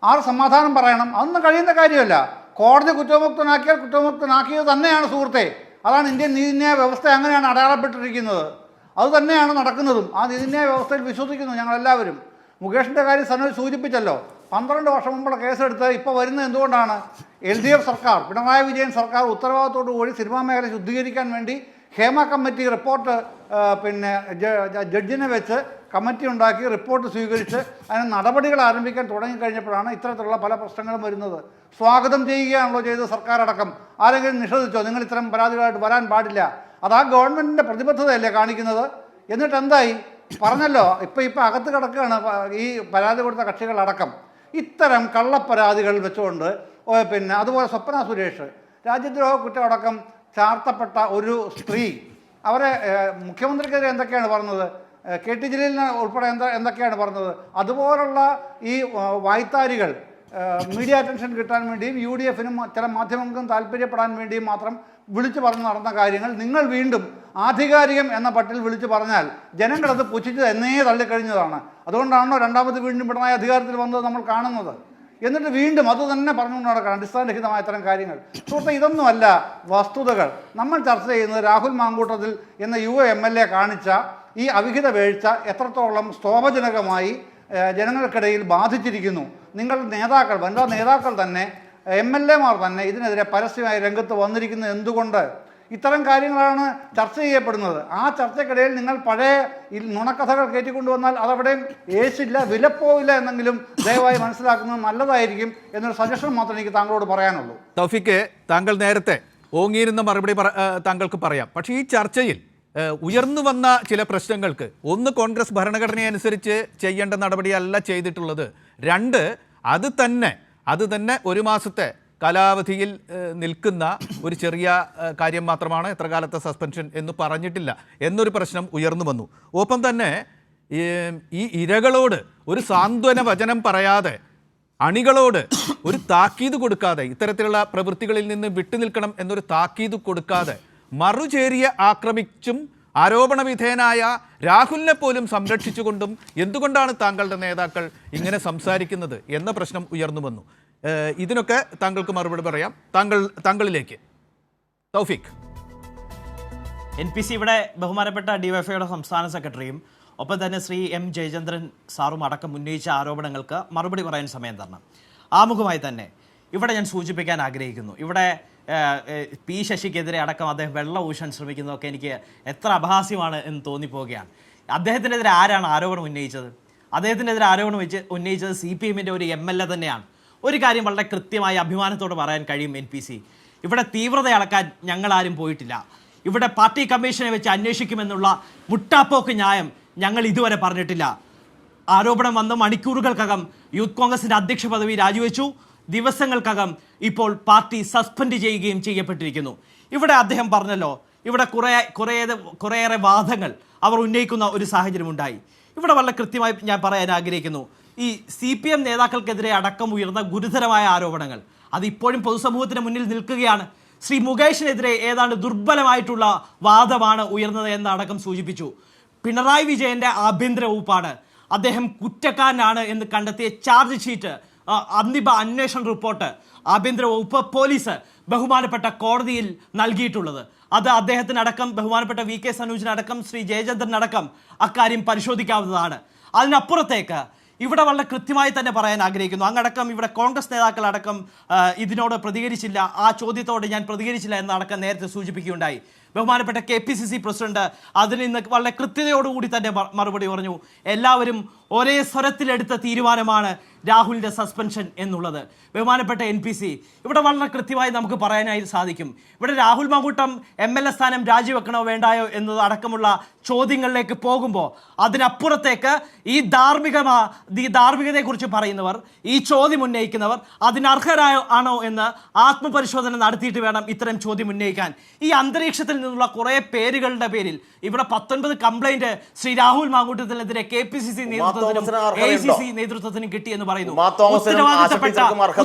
ആർ സമാധാനം പറയണം? അതൊന്നും കഴിയുന്ന കാര്യമല്ല. കോടതി കുറ്റമുക്തനാക്കിയാൽ കുറ്റമുക്തനാക്കിയത് തന്നെയാണ് സുഹൃത്തെ. അതാണ് ഇന്ത്യൻ നീതിന്യായ വ്യവസ്ഥ, അങ്ങനെയാണ് അടയാളപ്പെട്ടിരിക്കുന്നത്. അത് തന്നെയാണ് നടക്കുന്നതും. ആ നീതിന്യായ വ്യവസ്ഥയിൽ വിശ്വസിക്കുന്നു ഞങ്ങളെല്ലാവരും. മുകേഷിൻ്റെ കാര്യം സനോജ് സൂചിപ്പിച്ചല്ലോ. 12 വർഷം മുമ്പുള്ള കേസെടുത്ത് ഇപ്പോൾ വരുന്നത് എന്തുകൊണ്ടാണ്? LDF സർക്കാർ, പിണറായി വിജയൻ സർക്കാർ ഉത്തരവാദിത്തോടു കൂടി സിനിമാ മേഖല ശുദ്ധീകരിക്കാൻ വേണ്ടി ഹേമ കമ്മിറ്റി റിപ്പോർട്ട് പിന്നെ ജഡ്ജിനെ വെച്ച് കമ്മിറ്റി ഉണ്ടാക്കി റിപ്പോർട്ട് സ്വീകരിച്ച് അതിന് നടപടികൾ ആരംഭിക്കാൻ തുടങ്ങിക്കഴിഞ്ഞപ്പോഴാണ് ഇത്തരത്തിലുള്ള പല പ്രശ്നങ്ങളും വരുന്നത്. സ്വാഗതം ചെയ്യുകയാണല്ലോ ചെയ്തത് സർക്കാർ അടക്കം. ആരെങ്കിലും നിഷേധിച്ചോ നിങ്ങൾ ഇത്തരം പരാതികളായിട്ട് വരാൻ പാടില്ല? അത് ആ ഗവൺമെൻറ്റിൻ്റെ പ്രതിബദ്ധതയല്ലേ കാണിക്കുന്നത്? എന്നിട്ട് എന്തായി? പറഞ്ഞല്ലോ, ഇപ്പം അകത്ത് കിടക്കുകയാണ് ഈ പരാതി കൊടുത്ത കക്ഷികളടക്കം. ഇത്തരം കള്ളപ്പരാതികൾ വെച്ചുകൊണ്ട് പിന്നെ അതുപോലെ സ്വപ്ന സുരേഷ് രാജ്യദ്രോഹ കുറ്റമടക്കം ചാർത്തപ്പെട്ട ഒരു സ്ത്രീ, അവരെ മുഖ്യമന്ത്രിക്കെതിരെ എന്തൊക്കെയാണ് പറഞ്ഞത്? KT ജലീലിന് ഉൾപ്പെടെ എന്തൊക്കെയാണ് പറഞ്ഞത്? അതുപോലുള്ള ഈ വായ്ത്താരികൾ മീഡിയ അറ്റൻഷൻ കിട്ടാൻ വേണ്ടിയും UDFനും ചില മാധ്യമങ്ങൾക്കും താല്പര്യപ്പെടാൻ വേണ്ടിയും മാത്രം വിളിച്ചു പറഞ്ഞ് നടന്ന കാര്യങ്ങൾ നിങ്ങൾ വീണ്ടും ആധികാരികം എന്ന പട്ടിൽ വിളിച്ചു പറഞ്ഞാൽ ജനങ്ങളത് പുച്ഛിച്ച് എന്നേ തള്ളിക്കഴിഞ്ഞതാണ്. അതുകൊണ്ടാണല്ലോ രണ്ടാമത് വീണ്ടും പിണറായി അധികാരത്തിൽ വന്നത് നമ്മൾ കാണുന്നത്. എന്നിട്ട് വീണ്ടും അത് തന്നെ പറഞ്ഞുകൊണ്ട് നടക്കണം അടിസ്ഥാനരഹിതമായ ഇത്തരം കാര്യങ്ങൾ. സുഹൃത്തെ, ഇതൊന്നുമല്ല വസ്തുതകൾ. നമ്മൾ ചർച്ച ചെയ്യുന്നത് രാഹുൽ മാങ്കൂട്ടത്തിൽ എന്ന യുവ MLA കാണിച്ച ഈ അവിഹിത വീഴ്ച എത്രത്തോളം സ്തോഭജനകമായി ജനങ്ങൾക്കിടയിൽ ബാധിച്ചിരിക്കുന്നു. നിങ്ങളുടെ നേതാക്കൾ, വനിതാ നേതാക്കൾ തന്നെ MLA-മാർ തന്നെ ഇതിനെതിരെ പരസ്യമായി രംഗത്ത് വന്നിരിക്കുന്നത് എന്തുകൊണ്ട്? ഇത്തരം കാര്യങ്ങളാണ് ചർച്ച ചെയ്യപ്പെടുന്നത്. ആ ചർച്ചയ്ക്കിടയിൽ നിങ്ങൾ പഴയ നുണക്കഥകൾ കയറ്റിക്കൊണ്ടുവന്നാൽ അതവിടെയും ഏശില്ല, വിലപ്പോവില്ല എന്നെങ്കിലും ദയവായി മനസ്സിലാക്കുന്നത് നല്ലതായിരിക്കും എന്നൊരു സജഷൻ മാത്രമേ എനിക്ക് താങ്കളോട് പറയാനുള്ളൂ. തൗഫീഖ്, താങ്കൾ നേരത്തെ ഓങ്ങിയിരുന്ന മറുപടി താങ്കൾക്ക് പറയാം. പക്ഷേ ഈ ചർച്ചയിൽ ഉയർന്നു വന്ന ചില പ്രശ്നങ്ങൾക്ക് ഒന്ന്, കോൺഗ്രസ് ഭരണഘടനയനുസരിച്ച് ചെയ്യേണ്ട നടപടിയല്ല ചെയ്തിട്ടുള്ളത്. 2, അത് തന്നെ 1 മാസത്തെ കാലാവധിയിൽ നിൽക്കുന്ന ഒരു ചെറിയ കാര്യം മാത്രമാണ്, എത്ര കാലത്തെ സസ്പെൻഷൻ എന്ന് പറഞ്ഞിട്ടില്ല എന്നൊരു പ്രശ്നം ഉയർന്നു വന്നു. ഒപ്പം തന്നെ ഈ ഇരകളോട് ഒരു സാന്ത്വന വചനം പറയാതെ, അണികളോട് ഒരു താക്കീത് കൊടുക്കാതെ, ഇത്തരത്തിലുള്ള പ്രവൃത്തികളിൽ നിന്ന് വിട്ടുനിൽക്കണം എന്നൊരു താക്കീത് കൊടുക്കാതെ മറുചേരിയെ ആക്രമിച്ചും ആരോപണ വിധേയനായ രാഹുലിനെ പോലും സംരക്ഷിച്ചുകൊണ്ടും എന്തുകൊണ്ടാണ് താങ്കളുടെ നേതാക്കൾ ഇങ്ങനെ സംസാരിക്കുന്നത് എന്ന പ്രശ്നം ഉയർന്നു വന്നു. ഇതിനൊക്കെ താങ്കൾക്ക് മറുപടി പറയാം. താങ്കളിലേക്ക് തൗഫീഖ്. NPC ഇവിടെ ബഹുമാനപ്പെട്ട DYFIയുടെ സംസ്ഥാന സെക്രട്ടറിയും ഒപ്പം തന്നെ ശ്രീ M ജയചന്ദ്രൻ സാറും അടക്കം ഉന്നയിച്ച ആരോപണങ്ങൾക്ക് മറുപടി പറയാൻ സമയം തരണം. ആമുഖമായി തന്നെ ഇവിടെ ഞാൻ സൂചിപ്പിക്കാൻ ആഗ്രഹിക്കുന്നു, ഇവിടെ പി ശശിക്കെതിരെ അടക്കം അദ്ദേഹം വെള്ളം ഊശാൻ ശ്രമിക്കുന്നതൊക്കെ എനിക്ക് എത്ര അപഹാസ്യമാണ് എന്ന് തോന്നിപ്പോവുകയാണ്. അദ്ദേഹത്തിനെതിരെ ആരാണ് ആരോപണം ഉന്നയിച്ചത്? അദ്ദേഹത്തിനെതിരെ ആരോപണം ഉന്നയിച്ചത് CPM-ൻ്റെ ഒരു MLA തന്നെയാണ്. ഒരു കാര്യം വളരെ കൃത്യമായി അഭിമാനത്തോട് പറയാൻ കഴിയും NPC, ഇവിടെ തീവ്രത അളക്കാൻ ഞങ്ങളാരും പോയിട്ടില്ല. ഇവിടെ പാർട്ടി കമ്മീഷനെ വെച്ച് അന്വേഷിക്കുമെന്നുള്ള മുട്ടാപ്പോക്ക് ന്യായം ഞങ്ങൾ ഇതുവരെ പറഞ്ഞിട്ടില്ല. ആരോപണം വന്ന മണിക്കൂറുകൾക്കകം യൂത്ത് കോൺഗ്രസിന്റെ അധ്യക്ഷ പദവി രാജിവെച്ചു. ദിവസങ്ങൾക്കകം ഇപ്പോൾ പാർട്ടി സസ്പെൻഡ് ചെയ്യുകയും ചെയ്യപ്പെട്ടിരിക്കുന്നു. ഇവിടെ അദ്ദേഹം പറഞ്ഞല്ലോ, ഇവിടെ കുറേയേറെ വാദങ്ങൾ അവർ ഉന്നയിക്കുന്ന ഒരു സാഹചര്യം ഉണ്ടായി. ഇവിടെ വളരെ കൃത്യമായി ഞാൻ പറയാൻ ആഗ്രഹിക്കുന്നു, ഈ CPM നേതാക്കൾക്കെതിരെ അടക്കം ഉയർന്ന ഗുരുതരമായ ആരോപണങ്ങൾ അത് ഇപ്പോഴും പൊതുസമൂഹത്തിന് മുന്നിൽ നിൽക്കുകയാണ്. ശ്രീ മുകേഷിനെതിരെ ഏതാണ്ട് ദുർബലമായിട്ടുള്ള വാദമാണ് ഉയർന്നത് എന്നടക്കം സൂചിപ്പിച്ചു. പിണറായി വിജയന്റെ ആഭ്യന്തര വകുപ്പാണ് അദ്ദേഹം കുറ്റക്കാരനാണ് എന്ന് കണ്ടെത്തിയ ചാർജ് ഷീറ്റ്, അന്തിമ അന്വേഷണ റിപ്പോർട്ട് ആഭ്യന്തര വകുപ്പ് പോലീസ് ബഹുമാനപ്പെട്ട കോടതിയിൽ നൽകിയിട്ടുള്ളത്. അത് അദ്ദേഹത്തിനടക്കം ബഹുമാനപ്പെട്ട VK സനൂജിനടക്കം ശ്രീ ജയചന്ദ്രനടക്കം അക്കാര്യം പരിശോധിക്കാവുന്നതാണ്. അതിനപ്പുറത്തേക്ക് ഇവിടെ വളരെ കൃത്യമായി തന്നെ പറയാൻ ആഗ്രഹിക്കുന്നു, അങ്ങടക്കം ഇവിടെ കോൺഗ്രസ് നേതാക്കളടക്കം ഇതിനോട് പ്രതികരിച്ചില്ല, ആ ചോദ്യത്തോട് ഞാൻ പ്രതികരിച്ചില്ല എന്നടക്കം നേരത്തെ സൂചിപ്പിക്കുകയുണ്ടായി. ബഹുമാനപ്പെട്ട KPCC പ്രസിഡന്റ് അതിൽ നിന്ന് വളരെ കൃത്യതയോടുകൂടി തന്നെ മറുപടി പറഞ്ഞു. എല്ലാവരും ഒരേ സ്വരത്തിലെടുത്ത തീരുമാനമാണ് രാഹുലിൻ്റെ സസ്പെൻഷൻ എന്നുള്ളത്. ബഹുമാനപ്പെട്ട NPC ഇവിടെ വളരെ കൃത്യമായി നമുക്ക് പറയാനായി സാധിക്കും. ഇവിടെ രാഹുൽ മാങ്കൂട്ടം MLA സ്ഥാനം രാജിവെക്കണോ വേണ്ടായോ എന്നത് അടക്കമുള്ള ചോദ്യങ്ങളിലേക്ക് പോകുമ്പോൾ അതിനപ്പുറത്തേക്ക് ഈ ധാർമ്മികതയെക്കുറിച്ച് പറയുന്നവർ, ഈ ചോദ്യം ഉന്നയിക്കുന്നവർ അതിനർഹരാണോ എന്ന് ആത്മപരിശോധന നടത്തിയിട്ട് വേണം ഇത്തരം ചോദ്യം ഉന്നയിക്കാൻ. ഈ അന്തരീക്ഷത്തിൽ നിന്നുള്ള കുറേ പേരുകളുടെ പേരിൽ ഇവിടെ 19 കംപ്ലൈന്റ് ശ്രീ രാഹുൽ മാങ്കൂട്ടത്തിനെതിരെ KPCC നേതൃത്വത്തിനും AICC നേതൃത്വത്തിനും കിട്ടിയെന്ന് പറയുന്നു.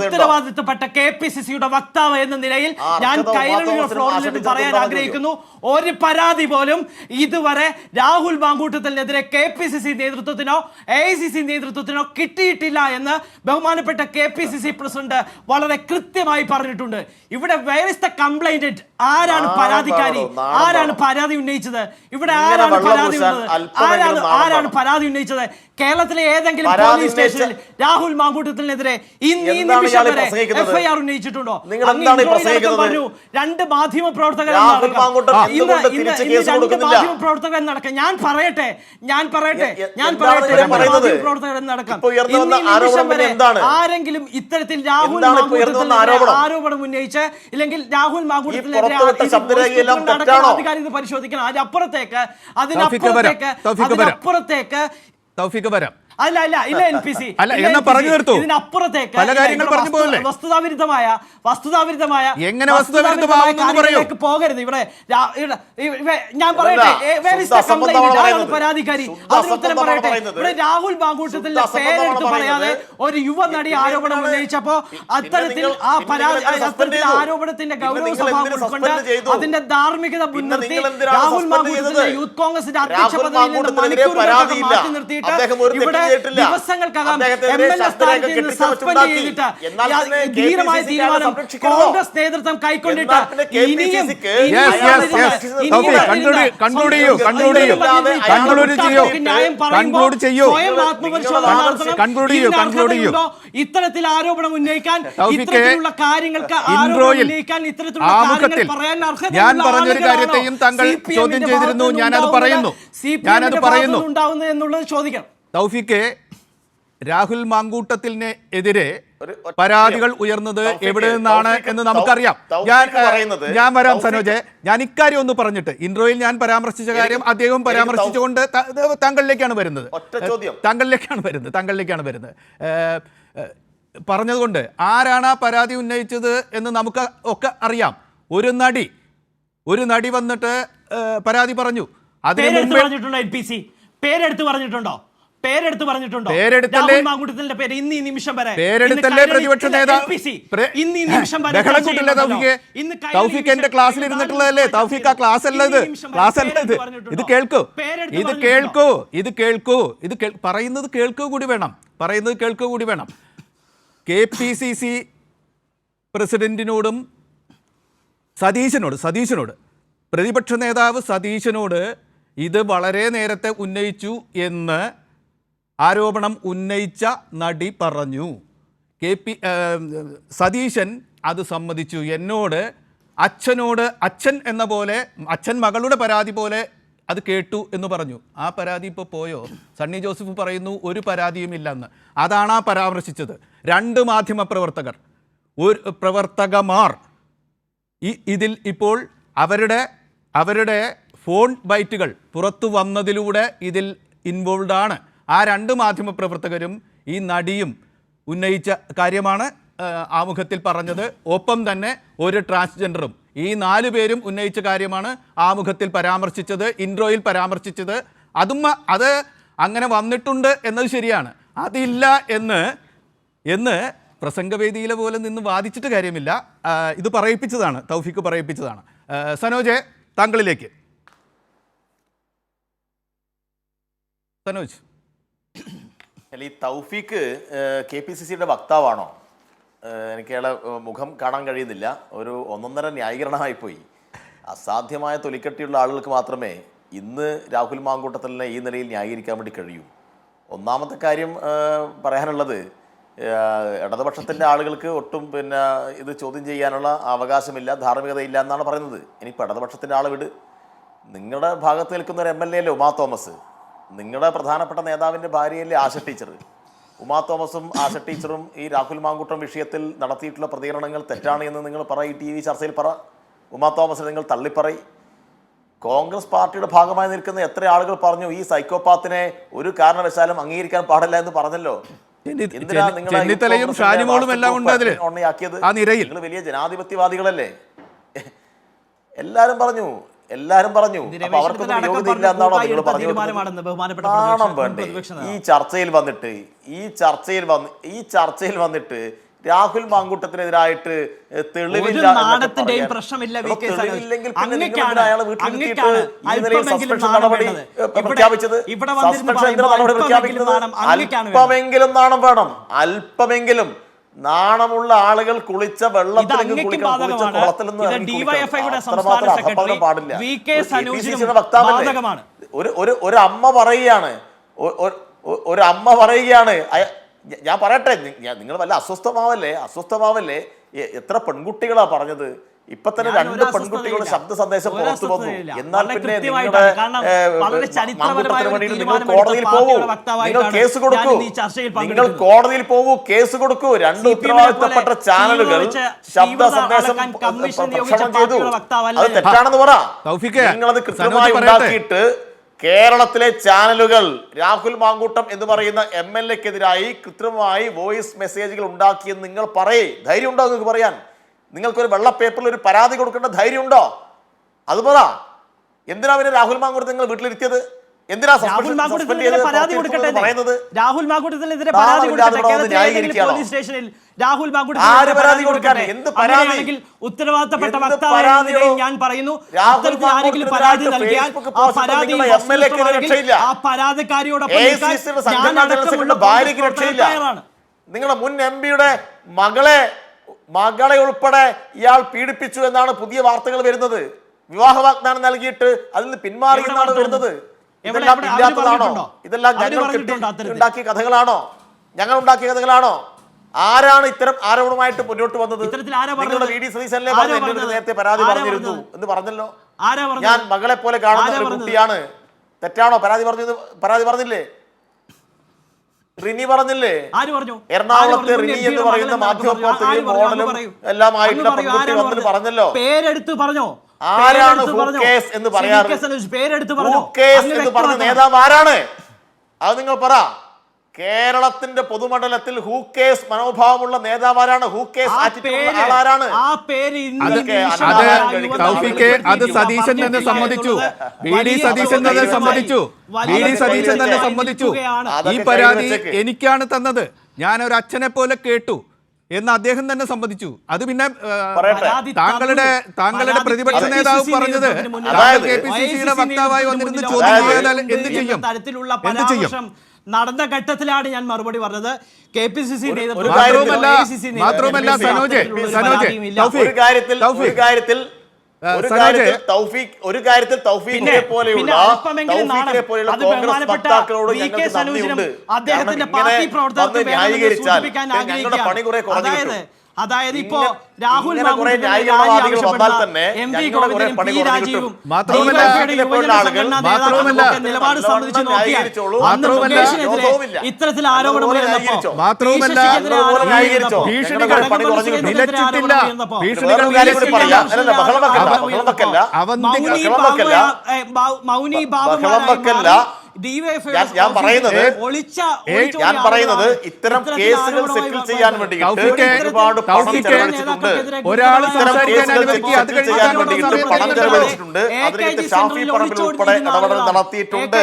ഉത്തരവാദിത്തപ്പെട്ട KPCCയുടെ വക്താവ് എന്ന നിലയിൽ ഞാൻ കൈരളിയുടെ ഫ്ലോറിൽ നിന്ന് പറയാൻ ആഗ്രഹിക്കുന്നു, ഒരു പരാതി പോലും ഇതുവരെ രാഹുൽ മാങ്കൂട്ടത്തിനെതിരെ KPCC നേതൃത്വത്തിനോ AICC നേതൃത്വത്തിനോ കിട്ടിയിട്ടില്ല എന്ന് ബഹുമാനപ്പെട്ട KPCC പ്രസിഡന്റ് വളരെ കൃത്യമായി പറഞ്ഞിട്ടുണ്ട്. ഇവിടെ വേർ ഇസ് ദ കംപ്ലൈന്റ്? ആരാണ് പരാതിക്കാരി? ആരാണ് പരാതി ഉന്നയിച്ചത്? ഇവിടെ ആരാണ് പരാതി ഉന്നയിച്ചത്? കേരളത്തിലെ ഏതെങ്കിലും പോലീസ് സ്റ്റേഷനിൽ രാഹുൽ മാങ്കൂട്ടത്തിനെതിരെ ഇന്ന് ഈ നിമിഷം വരെ FIR ഉന്നയിച്ചിട്ടുണ്ടോ? പറഞ്ഞു 2 മാധ്യമ പ്രവർത്തകർ നടക്കാം. ഞാൻ പറയട്ടെ പ്രവർത്തകർ നടക്കാം. ആരെങ്കിലും ഇത്തരത്തിൽ രാഹുൽ മാങ്കൂട്ടത്തിനെതിരെ ആരോപണം ഉന്നയിച്ച് ഇല്ലെങ്കിൽ രാഹുൽ മാങ്കൂട്ടത്തിനെതിരെ പരിശോധിക്കണം. അതിനപ്പുറത്തേക്ക് വസ്തുതാവിരുദ്ധമായ പോകരുത്. ഇവിടെ ഞാൻ പറയട്ടെ, പരാതിക്കാരി അതിനുത്തരം പറയട്ടെ. ഇവിടെ രാഹുൽ മാങ്കൂട്ടത്തിന്റെ പേരെടുത്ത് പറയാതെ ഒരു യുവനടി ആരോപണം ഉന്നയിച്ചപ്പോ അത്തരത്തിൽ ആരോപണത്തിന്റെ ഗൗരവ സ്വഭാവം ഉൾക്കൊണ്ട് അതിന്റെ ധാർമ്മികത മുൻനിർത്തി രാഹുൽ മാങ്കൂട്ടത്തിന്റെ യൂത്ത് കോൺഗ്രസിന്റെ അധ്യക്ഷ പദവിയിൽ നിന്ന് മണിക്കൂറുകൾക്ക് മാറ്റി നിർത്തിയിട്ട് ഇവിടെ ദിവസങ്ങൾക്കകം MLA സ്ഥാനത്ത് നിന്ന് സസ്പെൻഡ് ചെയ്തിട്ട് ധീരമായ തീരുമാനം കോൺഗ്രസ് നേതൃത്വം കൈക്കൊണ്ടിട്ട് ഇനിയും സ്വയം ആത്മപരിശോധന നടത്തണം. ഇത്തരത്തിൽ ആരോപണം ഉന്നയിക്കാൻ, ഇത്തരത്തിലുള്ള കാര്യങ്ങൾക്ക് ആരോപണം ഉന്നയിക്കാൻ, ഇത്തരത്തിലുള്ള കാര്യങ്ങൾ പറയാൻ ഉണ്ടാവുന്നത് എന്നുള്ളത് ചോദിക്കണം. തൗഫീഖെ, രാഹുൽ മാങ്കൂട്ടത്തിനെതിരെ പരാതികൾ ഉയർന്നത് എവിടെ നിന്നാണ് എന്ന് നമുക്കറിയാം. ഞാൻ വരാം സനോജെ, ഞാൻ ഇക്കാര്യം ഒന്ന് പറഞ്ഞിട്ട് ഇൻട്രോയിൽ ഞാൻ പരാമർശിച്ച കാര്യം അദ്ദേഹം പരാമർശിച്ചുകൊണ്ട് താങ്കളിലേക്കാണ് വരുന്നത് പറഞ്ഞതുകൊണ്ട് ആരാണ് ആ പരാതി ഉന്നയിച്ചത് എന്ന് നമുക്ക് ഒക്കെ അറിയാം. ഒരു നടി വന്നിട്ട് പരാതി പറഞ്ഞു. പേരെടുത്ത് പറഞ്ഞിട്ടുണ്ടോ? തൗഫീഖ് എന്റെ ക്ലാസ്സിൽ ഇരുന്നിട്ടുള്ളതല്ലേ? തൗഫീഖ് ആ ക്ലാസ് അല്ല ഇത് കേൾക്കൂ. പറയുന്നത് കേൾക്കുക കൂടി വേണം. KPCC പ്രസിഡന്റിനോടും സതീശനോട് പ്രതിപക്ഷ നേതാവ് സതീശനോട് ഇത് വളരെ നേരത്തെ ഉന്നയിച്ചു എന്ന് ആരോപണം ഉന്നയിച്ച നടി പറഞ്ഞു. സതീശൻ അത് സമ്മതിച്ചു. എന്നോട് അച്ഛൻ എന്ന പോലെ, അച്ഛൻ മകളുടെ പരാതി പോലെ അത് കേട്ടു എന്ന് പറഞ്ഞു. ആ പരാതി ഇപ്പോൾ പോയോ? സണ്ണി ജോസഫ് പറയുന്നു ഒരു പരാതിയും ഇല്ലെന്ന്. അതാണ് ആ പരാമർശിച്ചത്. 2 മാധ്യമ പ്രവർത്തകമാർ ഇതിൽ ഇപ്പോൾ അവരുടെ ഫോൺ ബൈറ്റുകൾ പുറത്തു വന്നതിലൂടെ ഇതിൽ ഇൻവോൾവ് ആണ്. ആ 2 മാധ്യമപ്രവർത്തകരും ഈ നടിയും ഉന്നയിച്ച കാര്യമാണ് ആമുഖത്തിൽ പറഞ്ഞത്. ഒപ്പം തന്നെ ഒരു ട്രാൻസ്ജെൻഡറും. ഈ 4 പേരും ഉന്നയിച്ച കാര്യമാണ് ആമുഖത്തിൽ പരാമർശിച്ചത്, ഇൻട്രോയിൽ പരാമർശിച്ചത്. അത് അങ്ങനെ വന്നിട്ടുണ്ട് എന്നത് ശരിയാണ്. അതില്ല എന്ന് പ്രസംഗവേദിയിലെ പോലെ നിന്ന് വാദിച്ചിട്ട് കാര്യമില്ല. ഇത് പറയിപ്പിച്ചതാണ്, തൗഫീഖ് പറയിപ്പിച്ചതാണ്. സനോജ്, താങ്കളിലേക്ക്. സനോജ്, അല്ല, ഈ തൗഫീഖ് KPCCയുടെ വക്താവാണോ? എനിക്ക് അയാളെ മുഖം കാണാൻ കഴിയുന്നില്ല. ഒരു ഒന്നൊന്നര ന്യായീകരണമായിപ്പോയി. അസാധ്യമായ തൊലിക്കട്ടിയുള്ള ആളുകൾക്ക് മാത്രമേ ഇന്ന് രാഹുൽ മാങ്കൂട്ടത്തലിനെ ഈ നിലയിൽ ന്യായീകരിക്കാൻ വേണ്ടി കഴിയൂ. ഒന്നാമത്തെ കാര്യം പറയാനുള്ളത്, ഇടതുപക്ഷത്തിൻ്റെ ആളുകൾക്ക് ഒട്ടും ഇത് ചോദ്യം ചെയ്യാനുള്ള അവകാശമില്ല, ധാർമ്മികതയില്ല എന്നാണ് പറയുന്നത്. ഇനിയിപ്പോൾ ഇടതുപക്ഷത്തിൻ്റെ ആൾ വിട്. നിങ്ങളുടെ ഭാഗത്ത് നിൽക്കുന്ന ഒരു MLA അല്ലേ ഉമാ തോമസ്, നിങ്ങളുടെ പ്രധാനപ്പെട്ട നേതാവിൻ്റെ ഭാര്യയല്ലേ ആശ ടീച്ചർ. ഉമാ തോമസും ആശ ടീച്ചറും ഈ രാഹുൽ മാങ്കൂട്ടം വിഷയത്തിൽ നടത്തിയിട്ടുള്ള പ്രതികരണങ്ങൾ തെറ്റാണ് എന്ന് നിങ്ങൾ ഈ TV ചർച്ചയിൽ പറ. ഉമാ തോമസിനെ നിങ്ങൾ തള്ളിപ്പറയി. കോൺഗ്രസ് പാർട്ടിയുടെ ഭാഗമായി നിൽക്കുന്ന എത്ര ആളുകൾ പറഞ്ഞു ഈ സൈക്കോപാത്തിനെ ഒരു കാരണവശാലും അംഗീകരിക്കാൻ പാടില്ല എന്ന് പറഞ്ഞല്ലോ. ചെന്നിത്തലയും ഷാനിമോളും എല്ലാം ഉണ്ട് അതിൽ. നിങ്ങൾ വലിയ ജനാധിപത്യവാദികളല്ലേ? എല്ലാരും പറഞ്ഞു. അപ്പൊ അവർക്കൊന്നും യോഗ്യതയില്ല എന്നാണോ നിങ്ങൾ പറഞ്ഞത്? നാണം വേണ്ടേ? ഈ ചർച്ചയിൽ വന്നിട്ട് രാഹുൽ മാങ്കൂട്ടത്തിനെതിരായിട്ട് തെളിവില്ല, അല്പമെങ്കിലും നാണം വേണം. അല്പമെങ്കിലും നാണമുള്ള ആളുകൾ കുളിച്ച വെള്ളത്തിലേക്ക് പാടില്ല. ഒരു അമ്മ പറയുകയാണ്, ഞാൻ പറയട്ടെ, നിങ്ങൾ വല്ല അസ്വസ്ഥമാവല്ലേ. എത്ര പെൺകുട്ടികളാ പറഞ്ഞത്? ഇപ്പൊ തന്നെ 2 പെൺകുട്ടികളുടെ ശബ്ദ സന്ദേശം പുറത്തു വന്നു. എന്നാൽ പിന്നെ നിങ്ങളുടെ നിങ്ങൾ കോടതിയിൽ പോകൂ, നിങ്ങൾ കേസ് കൊടുക്കൂ, കേസ് കൊടുക്കൂ. 2 ഉത്തരവാദിത്തപ്പെട്ട ചാനലുകൾ ശബ്ദ സന്ദേശം പ്രക്ഷേപണം ചെയ്തു. അത് തെറ്റാണെന്ന് പറ. നിങ്ങളത് കൃത്യമായി ഉണ്ടാക്കിയിട്ട് കേരളത്തിലെ ചാനലുകൾ രാഹുൽ മാങ്കൂട്ടം എന്ന് പറയുന്ന MLA-ക്കെതിരായി കൃത്രിമമായി വോയിസ് മെസ്സേജുകൾ ഉണ്ടാക്കിയെന്ന് നിങ്ങൾ പറയേ. ധൈര്യം ഉണ്ടോ നിങ്ങൾക്ക് പറയാൻ? നിങ്ങൾക്കൊരു വെള്ള പേപ്പറിൽ ഒരു പരാതി കൊടുക്കേണ്ട ധൈര്യം ഉണ്ടോ? അത് പറ. എന്തിനാ പിന്നെ രാഹുൽ മാങ്കൂട്ടത്തെ നിങ്ങൾ വീട്ടിലിരുത്തിയത്? എന്തിനാ രാഹുൽ മാങ്കൂട്ടത്തിനെതിരെ പരാതി കൊടുക്കട്ടെ? രാഹുൽ മാങ്കൂട്ടത്തിനെതിരെ പരാതി പോലീസ് സ്റ്റേഷനിൽ രാഹുൽ മാങ്കൂട്ടത്തിൽ ഉത്തരവാദിത്തപ്പെട്ട വക്താവിനെതിരെ ഞാൻ പറയുന്നു, ആരെങ്കിലും പരാതി നൽകിയാൽ ആ പരാതി ആ പരാതിക്കാരിയോടൊപ്പം നിങ്ങളുടെ മുൻ MP-യുടെ മകളെ ഉൾപ്പെടെ ഇയാൾ പീഡിപ്പിച്ചു എന്നാണ് പുതിയ വാർത്തകൾ വരുന്നത്. വിവാഹ വാഗ്ദാനം നൽകിയിട്ട് അതിൽ നിന്ന് പിന്മാറി എന്നാണ് വരുന്നത്. ഇതെല്ലാം ഇല്ലാത്തതാണോ? ഇതെല്ലാം ഞങ്ങൾ ഉണ്ടാക്കിയ കഥകളാണോ? ആരാണ് ഇത്തരം ആരോപണമായിട്ട് മുന്നോട്ട് വന്നത്? നിങ്ങളുടെ VD സതീശനല്ലേ നേരത്തെ പരാതി പറഞ്ഞിരുന്നു എന്ന് പറഞ്ഞല്ലോ. ഞാൻ മകളെ പോലെ കാണുന്ന ഒരു കുട്ടിയാണ്. തെറ്റാണോ? പരാതി പറഞ്ഞില്ലേ? റിനി പറഞ്ഞില്ലേ? എറണാകുളത്തെ റിനി എന്ന് പറയുന്ന മാധ്യമപ്രവർത്തകയും മോഡലും എല്ലാം ആയിട്ടുള്ള പെൺകുട്ടി വന്നിട്ട് പറഞ്ഞല്ലോ. പേരെടുത്ത് പറഞ്ഞോ? ആരാണ് ഹൂക്കേസ് എന്ന് പറയാറ്? ഹൂക്കേസ് എന്ന് പറഞ്ഞ നേതാവ് ആരാണ്? അത് നിങ്ങൾ പറ. കേരളത്തിന്റെ പൊതുമണ്ഡലത്തിൽ ഹൂക്കേസ് മനോഭാവമുള്ള നേതാവ് ആരാണ്? ഹൂക്കേസ് ആളാരാണ്? അത് സതീശൻ തന്നെ സമ്മതിച്ചു. VD സതീശൻ തന്നെ സമ്മതിച്ചു. ഈ പരാതി എനിക്കാണ് തന്നത്, ഞാൻ ഒരു അച്ഛനെ പോലെ കേട്ടു എന്ന് അദ്ദേഹം തന്നെ സമ്മതിച്ചു. അത് പിന്നെ താങ്കളുടെ പ്രതിപക്ഷ നേതാവ് പറഞ്ഞത് KPCCയുടെ വക്താവായി വന്നിരുന്ന് ചോദ്യം ചെയ്താൽ എന്ത് ചെയ്യും? നടന്ന ഘട്ടത്തിലാണ് ഞാൻ മറുപടി പറഞ്ഞത്. KPCC മാത്രമല്ല സനോജ്, ഒരു കാര്യത്തിൽ തൗഫീഖിനെ പോലെയുള്ള കോൺഗ്രസ് വക്താക്കളോട് ഞങ്ങൾക്ക് നന്ദിയുണ്ട്. അദ്ദേഹത്തിന്റെ പാർട്ടി പ്രവർത്തകർക്ക് സൂചിപ്പിക്കാൻ ആഗ്രഹിക്കുകയാണ്. അതായത് ഇപ്പോ രാഹുൽ നിലപാട് സംബന്ധിച്ച് നോക്കിയാൽ ഇത്തരത്തിൽ ആരോപണങ്ങൾ മൗനി ബാബുമാരായി ഞാൻ പറയുന്നത് ഇത്തരം കേസുകൾ സെറ്റിൽ ചെയ്യാൻ വേണ്ടിയിട്ട് ഒരുപാട് പണം ചെലവഴിച്ചിട്ടുണ്ട്. ഒരാൾ പണം ചെലവഴിച്ചിട്ടുണ്ട്. അതിലേക്ക് ഷാഫി പറമ്പിൽ ഉൾപ്പെടെ ഇടപെടൽ നടത്തിയിട്ടുണ്ട്.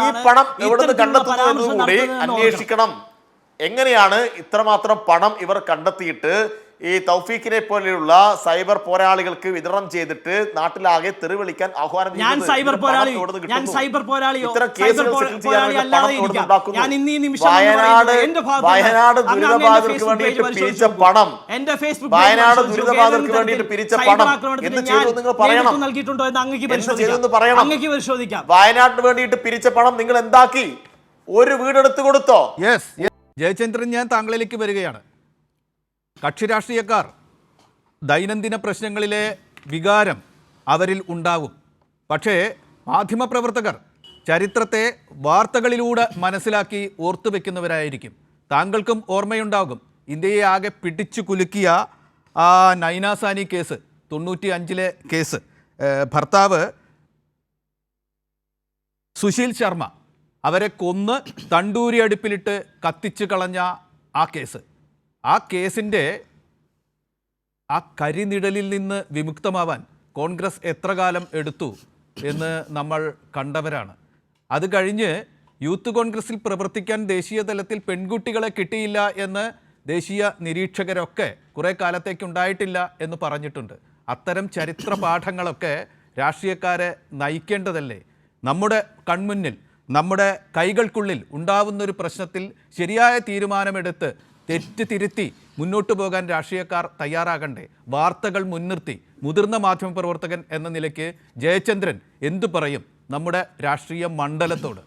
ഈ പണം എവിടുന്ന് കണ്ടെത്തുന്നു എന്നുകൂടി അന്വേഷിക്കണം. എങ്ങനെയാണ് ഇത്രമാത്രം പണം ഇവർ കണ്ടെത്തിയിട്ട് ഈ തൗഫീഖിനെ പോലെയുള്ള സൈബർ പോരാളികൾക്ക് വിതരണം ചെയ്തിട്ട് നാട്ടിലാകെ തെറിവിളിക്കാൻ ആഹ്വാനം വയനാട് ദുരിതബാധിതർക്ക് വേണ്ടിയിട്ട് പിരിച്ച പണം വയനാട് ദുരിതബാധിതർക്ക് വേണ്ടിയിട്ട് പിരിച്ച പണം എന്ത് ചെയ്തു നിങ്ങൾ പറയണം. വയനാടിന് വേണ്ടിയിട്ട് പിരിച്ച പണം നിങ്ങൾ എന്താക്കി? ഒരു വീടെടുത്ത് കൊടുത്തോ? ജയചന്ദ്രൻ, ഞാൻ താങ്കളിലേക്ക് വരികയാണ്. കക്ഷി രാഷ്ട്രീയക്കാർ ദൈനംദിന പ്രശ്നങ്ങളിലെ വികാരം അവരിൽ ഉണ്ടാകും. പക്ഷേ മാധ്യമപ്രവർത്തകർ ചരിത്രത്തെ വാർത്തകളിലൂടെ മനസ്സിലാക്കി ഓർത്തുവെക്കുന്നവരായിരിക്കും. താങ്കൾക്കും ഓർമ്മയുണ്ടാകും ഇന്ത്യയെ ആകെ പിടിച്ചു കുലുക്കിയ ആ നൈനാസാനി കേസ്, 95-ലെ കേസ്. ഭർത്താവ് സുശീൽ ശർമ്മ, അവരെ കൊന്ന് തണ്ടൂരി അടുപ്പിലിട്ട് കത്തിച്ചു കളഞ്ഞ ആ കേസ്. ആ കേസിൻ്റെ ആ കരിനിഴലിൽ നിന്ന് വിമുക്തമാവാൻ കോൺഗ്രസ് എത്ര കാലം എടുത്തു എന്ന് നമ്മൾ കണ്ടവരാണ്. അത് കഴിഞ്ഞ് യൂത്ത് കോൺഗ്രസിൽ പ്രവർത്തിക്കാൻ ദേശീയ തലത്തിൽ പെൺകുട്ടികളെ കിട്ടിയില്ല എന്ന് ദേശീയ നിരീക്ഷകരൊക്കെ കുറേ കാലത്തേക്കുണ്ടായിട്ടില്ല എന്ന് പറഞ്ഞിട്ടുണ്ട്. അത്തരം ചരിത്ര പാഠങ്ങളൊക്കെ രാഷ്ട്രീയക്കാരെ നയിക്കേണ്ടതല്ലേ? നമ്മുടെ കൺമുന്നിൽ, നമ്മുടെ കൈകൾക്കുള്ളിൽ ഉണ്ടാവുന്നൊരു പ്രശ്നത്തിൽ ശരിയായ തീരുമാനമെടുത്ത് തെറ്റ് തിരുത്തി മുന്നോട്ട് പോകാൻ രാഷ്ട്രീയക്കാർ തയ്യാറാകണ്ടേ? വാർത്തകൾ മുൻനിർത്തി മുതിർന്ന മാധ്യമപ്രവർത്തകൻ എന്ന നിലയ്ക്ക് ജയചന്ദ്രൻ എന്തു പറയും നമ്മുടെ രാഷ്ട്രീയ മണ്ഡലത്തോട്?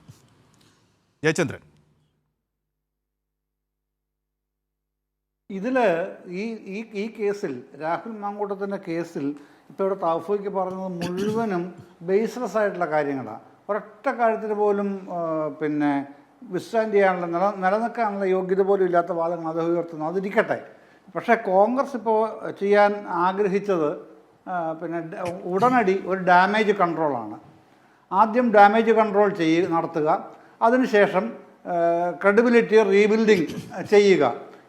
ജയചന്ദ്രൻ, ഇതിൽ ഈ കേസിൽ, രാഹുൽ മാങ്കൂട്ടത്തിൻ്റെ കേസിൽ ഇപ്പോൾ ഇവിടെ തൗഫീഖ് പറഞ്ഞത് മുഴുവനും ബേസ്ലെസ് ആയിട്ടുള്ള കാര്യങ്ങളാണ്. ഒരൊറ്റ കാര്യത്തിന് പോലും വിസ്റ്റാൻഡ് ചെയ്യാനുള്ള നിലനിൽക്കാനുള്ള യോഗ്യത പോലും ഇല്ലാത്ത വാദങ്ങൾ അത് ഉയർത്തുന്നു. അതിരിക്കട്ടെ. പക്ഷേ കോൺഗ്രസ് ഇപ്പോൾ ചെയ്യാൻ ആഗ്രഹിച്ചത് ഉടനടി ഒരു ഡാമേജ് കൺട്രോളാണ്. ആദ്യം ഡാമേജ് കൺട്രോൾ നടത്തുക, അതിനുശേഷം ക്രെഡിബിലിറ്റി റീബിൽഡിങ് ചെയ്യുക.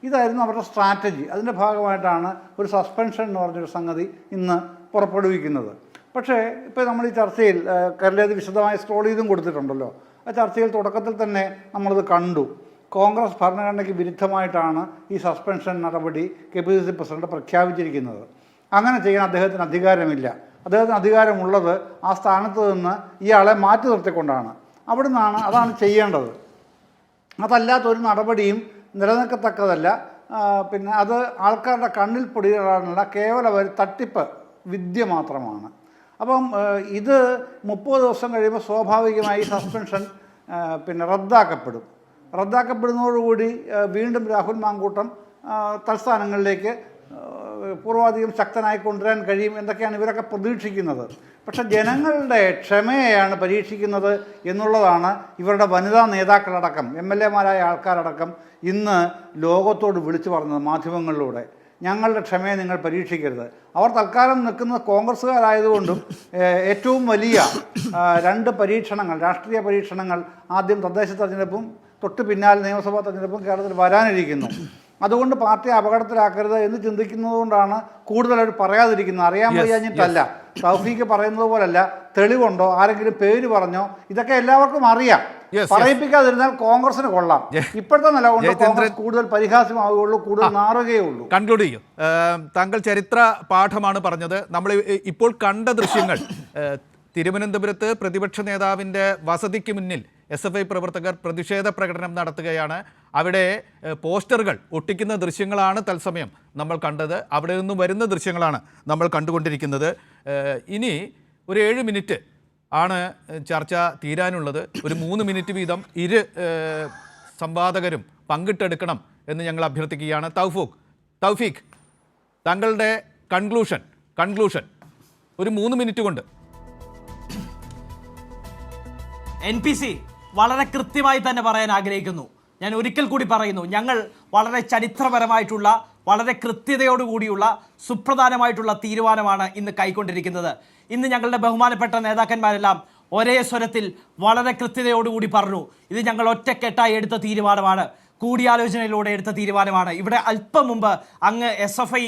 ഇതായിരുന്നു അവരുടെ സ്ട്രാറ്റജി. അതിൻ്റെ ഭാഗമായിട്ടാണ് ഒരു സസ്പെൻഷൻ എന്ന് പറഞ്ഞൊരു സംഗതി ഇന്ന് പുറപ്പെടുവിക്കുന്നത്. പക്ഷേ ഇപ്പോൾ നമ്മൾ ഈ ചർച്ചയിൽ കേരളത്തിൽ വിശദമായി സ്ക്രോൾ ചെയ്തും കൊടുത്തിട്ടുണ്ടല്ലോ. ആ ചർച്ചയിൽ തുടക്കത്തിൽ തന്നെ നമ്മളിത് കണ്ടു. കോൺഗ്രസ് ഭരണഘടനയ്ക്ക് വിരുദ്ധമായിട്ടാണ് ഈ സസ്പെൻഷൻ നടപടി KPCC പ്രസിഡന്റ് പ്രഖ്യാപിച്ചിരിക്കുന്നത്. അങ്ങനെ ചെയ്യാൻ അദ്ദേഹത്തിന് അധികാരമില്ല. അദ്ദേഹത്തിന് അധികാരമുള്ളത് ആ സ്ഥാനത്ത് നിന്ന് ഇയാളെ മാറ്റി നിർത്തിക്കൊണ്ടാണ്. അതാണ് ചെയ്യേണ്ടത്. അതല്ലാത്തൊരു നടപടിയും നിലനിൽക്കത്തക്കതല്ല. അത് ആൾക്കാരുടെ കണ്ണിൽ പൊടിയിടാനുള്ള കേവലം ഒരു തട്ടിപ്പ് വിദ്യ മാത്രമാണ്. അപ്പം ഇത് 30 ദിവസം കഴിയുമ്പോൾ സ്വാഭാവികമായി സസ്പെൻഷൻ റദ്ദാക്കപ്പെടുന്നതോടുകൂടി വീണ്ടും രാഹുൽ മാങ്കൂട്ടം തൽസ്ഥാനങ്ങളിലേക്ക് പൂർവാധികം ശക്തനായി കൊണ്ടുവരാൻ കഴിയും എന്നൊക്കെയാണ് ഇവരൊക്കെ പ്രതീക്ഷിക്കുന്നത്. പക്ഷെ ജനങ്ങളുടെ ക്ഷമയെയാണ് പരീക്ഷിക്കുന്നത് എന്നുള്ളതാണ് ഇവരുടെ വനിതാ നേതാക്കളടക്കം MLA-മാരായ ആൾക്കാരടക്കം ഇന്ന് ലോകത്തോട് വിളിച്ചു പറഞ്ഞത് മാധ്യമങ്ങളിലൂടെ. ഞങ്ങളുടെ ക്ഷമയെ നിങ്ങൾ പരീക്ഷിക്കരുത്. അവർ തൽക്കാലം നിൽക്കുന്നത് കോൺഗ്രസ്സുകാരായതുകൊണ്ടും ഏറ്റവും വലിയ 2 പരീക്ഷണങ്ങൾ, രാഷ്ട്രീയ പരീക്ഷണങ്ങൾ, ആദ്യം തദ്ദേശ തെരഞ്ഞെടുപ്പും തൊട്ട് പിന്നാലെ നിയമസഭാ തെരഞ്ഞെടുപ്പും കേരളത്തിൽ വരാനിരിക്കുന്നു. അതുകൊണ്ട് പാർട്ടിയെ അപകടത്തിലാക്കരുത് എന്ന് ചിന്തിക്കുന്നത് കൊണ്ടാണ് കൂടുതലവർ പറയാതിരിക്കുന്നത്. അറിയാൻ വയ്യാഞ്ഞിട്ടല്ല. തൗഫീഖ് പറയുന്നത് പോലല്ല. തെളിവുണ്ടോ, ആരെങ്കിലും പേര് പറഞ്ഞോ, ഇതൊക്കെ എല്ലാവർക്കും അറിയാം. പറയിപ്പിക്കാതിരുന്നാൽ കോൺഗ്രസിന് കൊള്ളാം. ഇപ്പോഴത്തെ നില കൊണ്ട് കോൺഗ്രസ് കൂടുതൽ പരിഹാസ്യമാവുകയുള്ളൂ, കൂടുതൽ നാറുകയുള്ളൂ. കൺക്ലൂഡ് ചെയ്യും. താങ്കൾ ചരിത്ര പാഠമാണ് പറഞ്ഞത്. നമ്മൾ ഇപ്പോൾ കണ്ട ദൃശ്യങ്ങൾ, തിരുവനന്തപുരത്ത് പ്രതിപക്ഷ നേതാവിൻ്റെ വസതിക്ക് മുന്നിൽ SFI പ്രവർത്തകർ പ്രതിഷേധ പ്രകടനം നടത്തുകയാണ്. അവിടെ പോസ്റ്ററുകൾ ഒട്ടിക്കുന്ന ദൃശ്യങ്ങളാണ് തത്സമയം നമ്മൾ കണ്ടത്. അവിടെ നിന്നും വരുന്ന ദൃശ്യങ്ങളാണ് നമ്മൾ കണ്ടുകൊണ്ടിരിക്കുന്നത്. ഇനി ഒരു 7 മിനിറ്റ് ആണ് ചർച്ച തീരാനുള്ളത്. ഒരു 3 മിനിറ്റ് വീതം സംവാദകരും പങ്കിട്ടെടുക്കണം എന്ന് ഞങ്ങൾ അഭ്യർത്ഥിക്കുകയാണ്. തൗഫീഖ്, താങ്കളുടെ കൺക്ലൂഷൻ ഒരു 3 മിനിറ്റ് കൊണ്ട്. NPC വളരെ കൃത്യമായി തന്നെ പറയാൻ ആഗ്രഹിക്കുന്നു. ഞാൻ ഒരിക്കൽ കൂടി പറയുന്നു, ഞങ്ങൾ വളരെ ചരിത്രപരമായിട്ടുള്ള, വളരെ കൃത്യതയോടുകൂടിയുള്ള സുപ്രധാനമായിട്ടുള്ള തീരുമാനമാണ് ഇന്ന് കൈക്കൊണ്ടിരിക്കുന്നത്. ഇന്ന് ഞങ്ങളുടെ ബഹുമാനപ്പെട്ട നേതാക്കന്മാരെല്ലാം ഒരേ സ്വരത്തിൽ വളരെ കൃത്യതയോടുകൂടി പറഞ്ഞു, ഇത് ഞങ്ങൾ ഒറ്റക്കെട്ടായി എടുത്ത തീരുമാനമാണ്, കൂടിയാലോചനയിലൂടെ എടുത്ത തീരുമാനമാണ്. ഇവിടെ അല്പം മുമ്പ് അങ്ങ് SFI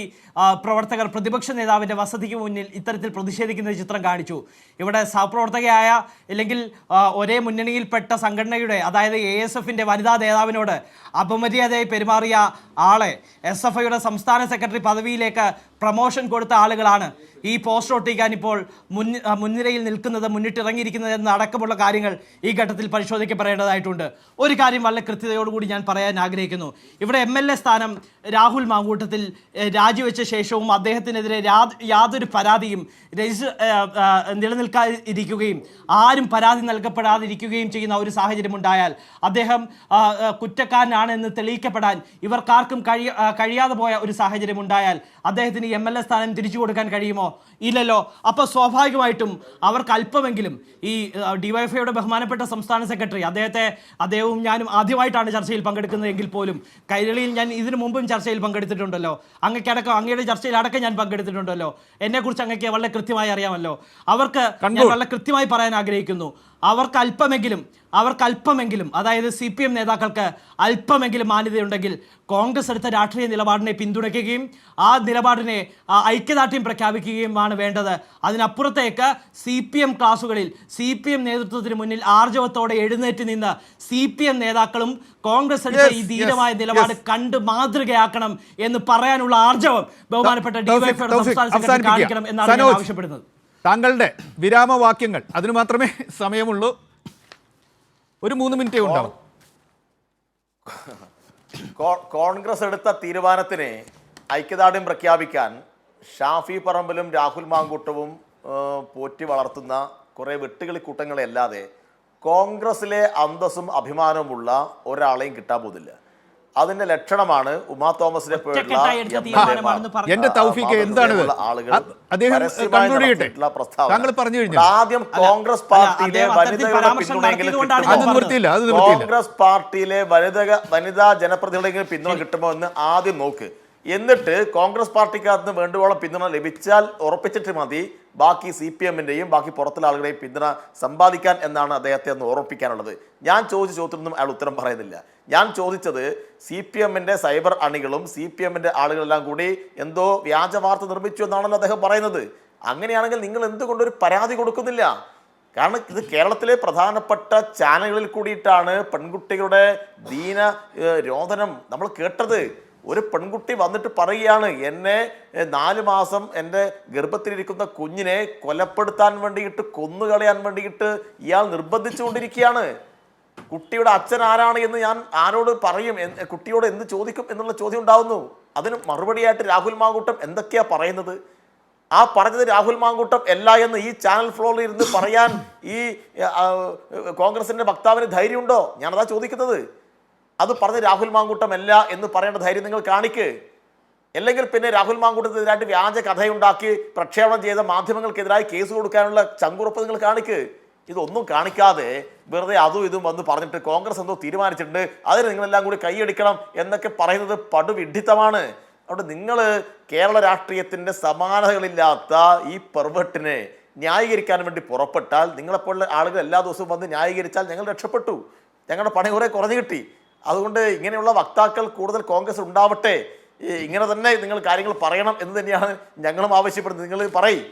പ്രവർത്തകർ പ്രതിപക്ഷ നേതാവിൻ്റെ വസതിക്ക് മുന്നിൽ ഇത്തരത്തിൽ പ്രതിഷേധിക്കുന്ന ചിത്രം കാണിച്ചു. ഇവിടെ സഹപ്രവർത്തകയായ അല്ലെങ്കിൽ ഒരേ മുന്നണിയിൽപ്പെട്ട സംഘടനയുടെ, അതായത് ASFൻ്റെ വനിതാ നേതാവിനോട് അപമര്യാദയായി പെരുമാറിയ ആളെ SFIയുടെ സംസ്ഥാന സെക്രട്ടറി പദവിയിലേക്ക് പ്രമോഷൻ കൊടുത്ത ആളുകളാണ് ഈ പോസ്റ്റർ ഒട്ടിക്കാൻ ഇപ്പോൾ മുൻനിരയിൽ നിൽക്കുന്നത്, മുന്നിട്ടിറങ്ങിയിരിക്കുന്നത് എന്നടക്കമുള്ള കാര്യങ്ങൾ ഈ ഘട്ടത്തിൽ പരിശോധിക്കപ്പെടേണ്ടതായിട്ടുണ്ട്. ഒരു കാര്യം വളരെ കൃത്യതയോടുകൂടി ഞാൻ പറയാൻ ആഗ്രഹിക്കുന്നു. ഇവിടെ MLA സ്ഥാനം രാഹുൽ മാങ്കൂട്ടത്തിൽ രാജിവെച്ച ശേഷവും അദ്ദേഹത്തിനെതിരെ യാതൊരു പരാതിയും നിലനിൽക്കാതിരിക്കുകയും ആരും പരാതി നൽകപ്പെടാതിരിക്കുകയും ചെയ്യുന്ന ഒരു സാഹചര്യം ഉണ്ടായാൽ, അദ്ദേഹം കുറ്റക്കാരനാണെന്ന് തെളിയിക്കപ്പെടാൻ ഇവർക്കാർക്കും കഴിയാതെ പോയ ഒരു സാഹചര്യം ഉണ്ടായാൽ അദ്ദേഹത്തിന് MLA സ്ഥാനം തിരിച്ചു കൊടുക്കാൻ കഴിയുമോ? ഇല്ലല്ലോ. അപ്പോൾ സ്വാഭാവികമായിട്ടും അവർക്ക് അല്പമെങ്കിലും ഈ DYFIയുടെ ബഹുമാനപ്പെട്ട സംസ്ഥാന സെക്രട്ടറി, അദ്ദേഹവും ഞാനും ആദ്യമായിട്ടാണ് ചർച്ചയിൽ പങ്കെടുക്കുന്നതെങ്കിൽ പോലും കൈരളിയിൽ ഞാൻ ഇതിനു മുമ്പും ചർച്ചയിൽ പങ്കെടുത്തിട്ടുണ്ടല്ലോ, അങ്ങയുടെ ചർച്ചയിൽ അടക്കം ഞാൻ പങ്കെടുത്തിട്ടുണ്ടല്ലോ, എന്നെക്കുറിച്ച് അങ്ങക്ക് വളരെ കൃത്യമായി അറിയാമല്ലോ. അവർക്ക് ഞാൻ വളരെ കൃത്യമായി പറയാൻ ആഗ്രഹിക്കുന്നു, അവർക്ക് അല്പമെങ്കിലും അതായത് CPM നേതാക്കൾക്ക് അല്പമെങ്കിലും മാന്യതയുണ്ടെങ്കിൽ കോൺഗ്രസ് എടുത്ത രാഷ്ട്രീയ നിലപാടിനെ പിന്തുണയ്ക്കുകയും ആ നിലപാടിനെ ഐക്യദാർഢ്യം പ്രഖ്യാപിക്കുകയുമാണ് വേണ്ടത്. അതിനപ്പുറത്തേക്ക് CPM ക്ലാസുകളിൽ CPM നേതൃത്വത്തിന് മുന്നിൽ ആർജവത്തോടെ എഴുന്നേറ്റ് നിന്ന് CPM നേതാക്കളും കോൺഗ്രസ് എടുത്ത ഈ ധീരമായ നിലപാട് കണ്ട് മാതൃകയാക്കണം എന്ന് പറയാനുള്ള ആർജവം ബഹുമാനപ്പെട്ട DYFIയുടെ സംസ്ഥാന സെക്രട്ടറി കാണിക്കണം എന്നാണ് ഞാൻ ആവശ്യപ്പെടുന്നത്. താങ്കളുടെ വിരാമവാക്യങ്ങൾ, അതിന് മാത്രമേ സമയമുള്ളൂ. ഒരു 3 മിനിറ്റേ ഉണ്ടാവും. കോൺഗ്രസ് എടുത്ത തീരുമാനത്തിന് ഐക്യദാർഢ്യം പ്രഖ്യാപിക്കാൻ ഷാഫി പറമ്പിലും രാഹുൽ മാങ്കൂട്ടവും പോറ്റി വളർത്തുന്ന കുറേ വെട്ടുകിളിക്കൂട്ടങ്ങളെ അല്ലാതെ കോൺഗ്രസിലെ അന്തസ്സും അഭിമാനവുമുള്ള ഒരാളെയും കിട്ടാൻ പോകുന്നില്ല. അതിന്റെ ലക്ഷണമാണ് ഉമാ തോമസിനെ പോലുള്ള എന്റെ തൗഫീഖ് എന്താണ് ആദ്യം കോൺഗ്രസ് പാർട്ടിയിലെ വനിതാ ജനപ്രതിനിധികളെങ്കിലും പിന്തുണ കിട്ടുമോ എന്ന് ആദ്യം നോക്ക്. എന്നിട്ട് കോൺഗ്രസ് പാർട്ടിക്കകത്ത് വേണ്ടുവോളം പിന്തുണ ലഭിച്ചാൽ ഉറപ്പിച്ചിട്ട് മതി ബാക്കി CPMന്റെയും ബാക്കി പുറത്തുള്ള ആളുകളെയും പിന്തുണ സമ്പാദിക്കാൻ എന്നാണ് അദ്ദേഹത്തെ ഒന്ന് ഓർമ്മിപ്പിക്കാനുള്ളത്. ഞാൻ ചോദിച്ച ചോദ്യത്തിനൊന്നും അയാൾ ഉത്തരം പറയുന്നില്ല. ഞാൻ ചോദിച്ചത് CPMന്റെ സൈബർ അണികളും CPMന്റെ ആളുകളെല്ലാം കൂടി എന്തോ വ്യാജ വാർത്ത നിർമ്മിച്ചു എന്നാണല്ലോ അദ്ദേഹം പറയുന്നത്. അങ്ങനെയാണെങ്കിൽ നിങ്ങൾ എന്തുകൊണ്ടൊരു പരാതി കൊടുക്കുന്നില്ല? കാരണം ഇത് കേരളത്തിലെ പ്രധാനപ്പെട്ട ചാനലുകളിൽ കൂടിയിട്ടാണ് പെൺകുട്ടികളുടെ ദീന രോദനം നമ്മൾ കേട്ടത്. ഒരു പെൺകുട്ടി വന്നിട്ട് പറയുകയാണ്, എന്നെ 4 മാസം എൻ്റെ ഗർഭത്തിലിരിക്കുന്ന കുഞ്ഞിനെ കൊലപ്പെടുത്താൻ വേണ്ടിയിട്ട്, കൊന്നുകളയാൻ വേണ്ടിയിട്ട് ഇയാൾ നിർബന്ധിച്ചുകൊണ്ടിരിക്കുകയാണ്. കുട്ടിയുടെ അച്ഛൻ ആരാണ് എന്ന് ഞാൻ ആരോട് പറയും, കുട്ടിയോട് എന്ത് ചോദിക്കും എന്നുള്ള ചോദ്യം ഉണ്ടാവുന്നു. അതിന് മറുപടിയായിട്ട് രാഹുൽ മാങ്കൂട്ടം എന്തൊക്കെയാ പറയുന്നത്? ആ പറഞ്ഞത് രാഹുൽ മാങ്കൂട്ടം അല്ല എന്ന് ഈ ചാനൽ ഫ്ലോറിൽ ഇരുന്ന് പറയാൻ ഈ കോൺഗ്രസിൻ്റെ വക്താവിന് ധൈര്യമുണ്ടോ? ഞാനതാ ചോദിക്കുന്നത്. അത് പറഞ്ഞ് രാഹുൽ മാങ്കൂട്ടം അല്ല എന്ന് പറയേണ്ട ധൈര്യം നിങ്ങൾ കാണിക്ക്. അല്ലെങ്കിൽ പിന്നെ രാഹുൽ മാങ്കൂട്ടത്തിനെതിരായിട്ട് വ്യാജ കഥയുണ്ടാക്കി പ്രക്ഷേപണം ചെയ്ത മാധ്യമങ്ങൾക്കെതിരായി കേസ് കൊടുക്കാനുള്ള ചങ്കുറപ്പ് നിങ്ങൾ കാണിക്ക്. ഇതൊന്നും കാണിക്കാതെ വെറുതെ അതും ഇതും വന്ന് പറഞ്ഞിട്ട് കോൺഗ്രസ് എന്തോ തീരുമാനിച്ചിട്ടുണ്ട്, അതിന് നിങ്ങളെല്ലാം കൂടി കൈയടിക്കണം എന്നൊക്കെ പറയുന്നത് പടുവിഡ്ഢിത്തമാണ്. അതുകൊണ്ട് നിങ്ങൾ കേരള രാഷ്ട്രീയത്തിൻ്റെ സമാനതകളില്ലാത്ത ഈ പെർവെർട്ടിനെ ന്യായീകരിക്കാൻ വേണ്ടി പുറപ്പെട്ടാൽ, നിങ്ങളെപ്പോലുള്ള ആളുകൾ എല്ലാ ദിവസവും വന്ന് ന്യായീകരിച്ചാൽ ഞങ്ങൾ രക്ഷപ്പെട്ടു, ഞങ്ങളുടെ പണി കുറെ കുറഞ്ഞു കിട്ടി. അതുകൊണ്ട് ഇങ്ങനെയുള്ള വക്താക്കൾ കൂടുതൽ കോൺഗ്രസ് ഉണ്ടാവട്ടെ, ഇങ്ങനെ തന്നെ നിങ്ങൾ കാര്യങ്ങൾ പറയണം എന്ന് തന്നെയാണ് ഞങ്ങളും ആവശ്യപ്പെടുന്നത്. നിങ്ങൾ പറയും,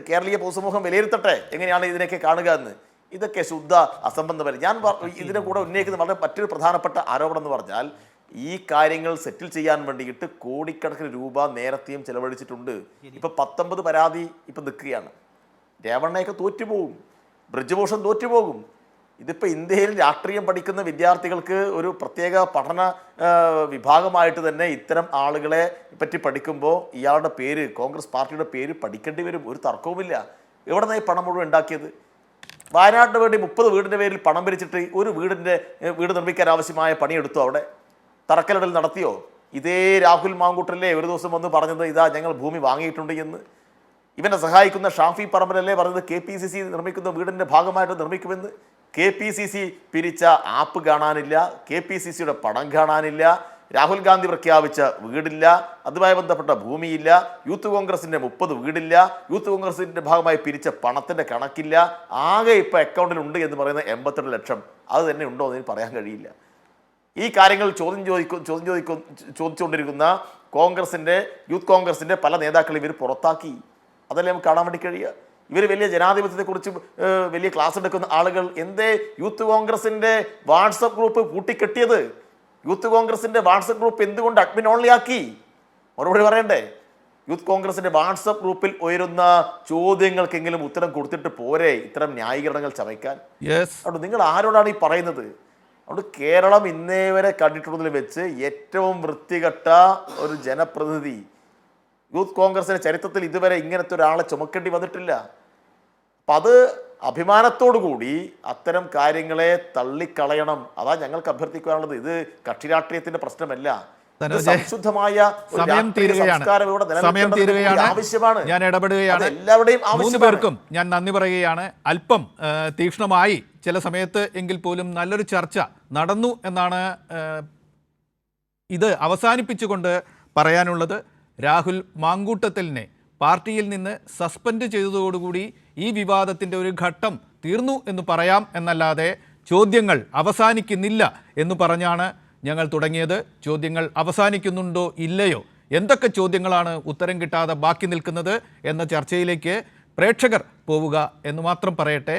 കേരളീയ പൊതുസമൂഹം വിലയിരുത്തട്ടെ എങ്ങനെയാണ് ഇതിനൊക്കെ കാണുക എന്ന്. ഇതൊക്കെ ശുദ്ധ അസംബന്ധമല്ല. ഞാൻ ഇതിനെ കൂടെ ഉന്നയിക്കുന്ന വളരെ മറ്റൊരു പ്രധാനപ്പെട്ട ആരോപണം എന്ന് പറഞ്ഞാൽ, ഈ കാര്യങ്ങൾ സെറ്റിൽ ചെയ്യാൻ വേണ്ടിയിട്ട് കോടിക്കണക്കിന് രൂപ നേരത്തെയും ചെലവഴിച്ചിട്ടുണ്ട്. ഇപ്പൊ 19 പരാതി ഇപ്പൊ നിൽക്കുകയാണ്. രേവണ്ണയൊക്കെ തോറ്റുപോകും, ബ്രിജ്ഭൂഷൺ തോറ്റുപോകും. ഇതിപ്പോൾ ഇന്ത്യയിൽ രാഷ്ട്രീയം പഠിക്കുന്ന വിദ്യാർത്ഥികൾക്ക് ഒരു പ്രത്യേക പഠന വിഭാഗമായിട്ട് തന്നെ ഇത്തരം ആളുകളെ പറ്റി പഠിക്കുമ്പോൾ ഇയാളുടെ പേര്, കോൺഗ്രസ് പാർട്ടിയുടെ പേര് പഠിക്കേണ്ടി വരും. ഒരു തർക്കവുമില്ല. എവിടെ നിന്നാണ് ഈ പണം മുഴുവൻ ഉണ്ടാക്കിയത്? വയനാട്ടിന് വേണ്ടി 30 വീടിൻ്റെ പേരിൽ പണം പിരിച്ചിട്ട് ഒരു വീട് നിർമ്മിക്കാൻ ആവശ്യമായ പണിയെടുത്തു. അവിടെ തറക്കല്ലിടൽ നടത്തിയോ? ഇതേ രാഹുൽ മാങ്കൂട്ടല്ലേ ഒരു ദിവസം വന്ന് പറഞ്ഞത്, ഇതാ ഞങ്ങൾ ഭൂമി വാങ്ങിയിട്ടുണ്ട് എന്ന്. ഇവനെ സഹായിക്കുന്ന ഷാഫി പറമ്പിലല്ലേ പറഞ്ഞത് KPCC നിർമ്മിക്കുന്ന വീടിൻ്റെ ഭാഗമായിട്ട് നിർമ്മിക്കുമെന്ന്. KPCC പിരിച്ച ആപ്പ് കാണാനില്ല, KPCCയുടെ പണം കാണാനില്ല, രാഹുൽ ഗാന്ധി പ്രഖ്യാപിച്ച വീടില്ല, അതുമായി ബന്ധപ്പെട്ട ഭൂമിയില്ല, യൂത്ത് കോൺഗ്രസിന്റെ 30 വീടില്ല, യൂത്ത് കോൺഗ്രസിന്റെ ഭാഗമായി പിരിച്ച പണത്തിന്റെ കണക്കില്ല, ആകെ ഇപ്പൊ അക്കൗണ്ടിൽ ഉണ്ട് എന്ന് പറയുന്ന 82 ലക്ഷം, അത് തന്നെ ഉണ്ടോ എന്ന് പറയാൻ കഴിയില്ല. ഈ കാര്യങ്ങൾ ചോദിച്ചുകൊണ്ടിരിക്കുന്ന യൂത്ത് കോൺഗ്രസിന്റെ പല നേതാക്കൾ ഇവർ പുറത്താക്കി. അതല്ലേ നമുക്ക് കാണാൻ വേണ്ടി കഴിയുക. ഇവർ വലിയ ജനാധിപത്യത്തെക്കുറിച്ച് വലിയ ക്ലാസ് എടുക്കുന്ന ആളുകൾ എന്തേ യൂത്ത് കോൺഗ്രസിന്റെ വാട്സപ്പ് ഗ്രൂപ്പ് കൂട്ടിക്കെട്ടിയത്? യൂത്ത് കോൺഗ്രസിന്റെ വാട്സപ്പ് ഗ്രൂപ്പ് എന്തുകൊണ്ട് അഡ്മിൻ ഓൺലി ആക്കി? മറുപടി പറയണ്ടേ? യൂത്ത് കോൺഗ്രസിന്റെ വാട്സപ്പ് ഗ്രൂപ്പിൽ ഉയരുന്ന ചോദ്യങ്ങൾക്കെങ്കിലും ഉത്തരം കൊടുത്തിട്ട് പോരെ ഇത്തരം ന്യായീകരണങ്ങൾ ചമയ്ക്കാൻ? അതുകൊണ്ട് നിങ്ങൾ ആരോടാണ് ഈ പറയുന്നത്? അതുകൊണ്ട് കേരളം ഇന്നേ വരെ കണ്ടിട്ടുള്ളതിൽ വെച്ച് ഏറ്റവും വൃത്തികെട്ട ഒരു ജനപ്രതിനിധി യൂത്ത് കോൺഗ്രസിന്റെ ചരിത്രത്തിൽ ഇതുവരെ ഇങ്ങനത്തെ ഒരാളെ ചുമക്കേണ്ടി വന്നിട്ടില്ല. അപ്പം അത് അഭിമാനത്തോടു കൂടി അത്തരം കാര്യങ്ങളെ തള്ളിക്കളയണം. അതാ ഞങ്ങൾക്ക് അഭ്യർത്ഥിക്കാനുള്ളത്. ഇത് കക്ഷി രാഷ്ട്രീയത്തിന്റെ പ്രശ്നമല്ല, സംശുദ്ധമായ സമയം തീരുകയാണ്. ആവശ്യമാണ്. ഞാൻ ഇടപെടുകയാണ്. എല്ലാവരുടെയും 3 പേർക്കും ഞാൻ നന്ദി പറയുകയാണ്. അല്പം തീക്ഷ്ണമായി ചില സമയത്ത് എങ്കിൽ പോലും നല്ലൊരു ചർച്ച നടന്നു എന്നാണ് ഇത് അവസാനിപ്പിച്ചുകൊണ്ട് പറയാനുള്ളത്. രാഹുൽ മാങ്കൂട്ടത്തിലിനെ പാർട്ടിയിൽ നിന്ന് സസ്പെൻഡ് ചെയ്തതോടുകൂടി ഈ വിവാദത്തിൻ്റെ ഒരു ഘട്ടം തീർന്നു എന്ന് പറയാം എന്നല്ലാതെ ചോദ്യങ്ങൾ അവസാനിക്കുന്നില്ല എന്ന് പറഞ്ഞാണ് ഞങ്ങൾ തുടങ്ങിയത്. ചോദ്യങ്ങൾ അവസാനിക്കുന്നുണ്ടോ ഇല്ലയോ, എന്തൊക്കെ ചോദ്യങ്ങളാണ് ഉത്തരം കിട്ടാതെ ബാക്കി നിൽക്കുന്നത് എന്ന ചർച്ചയിലേക്ക് പ്രേക്ഷകർ പോവുക എന്ന് മാത്രം പറയട്ടെ.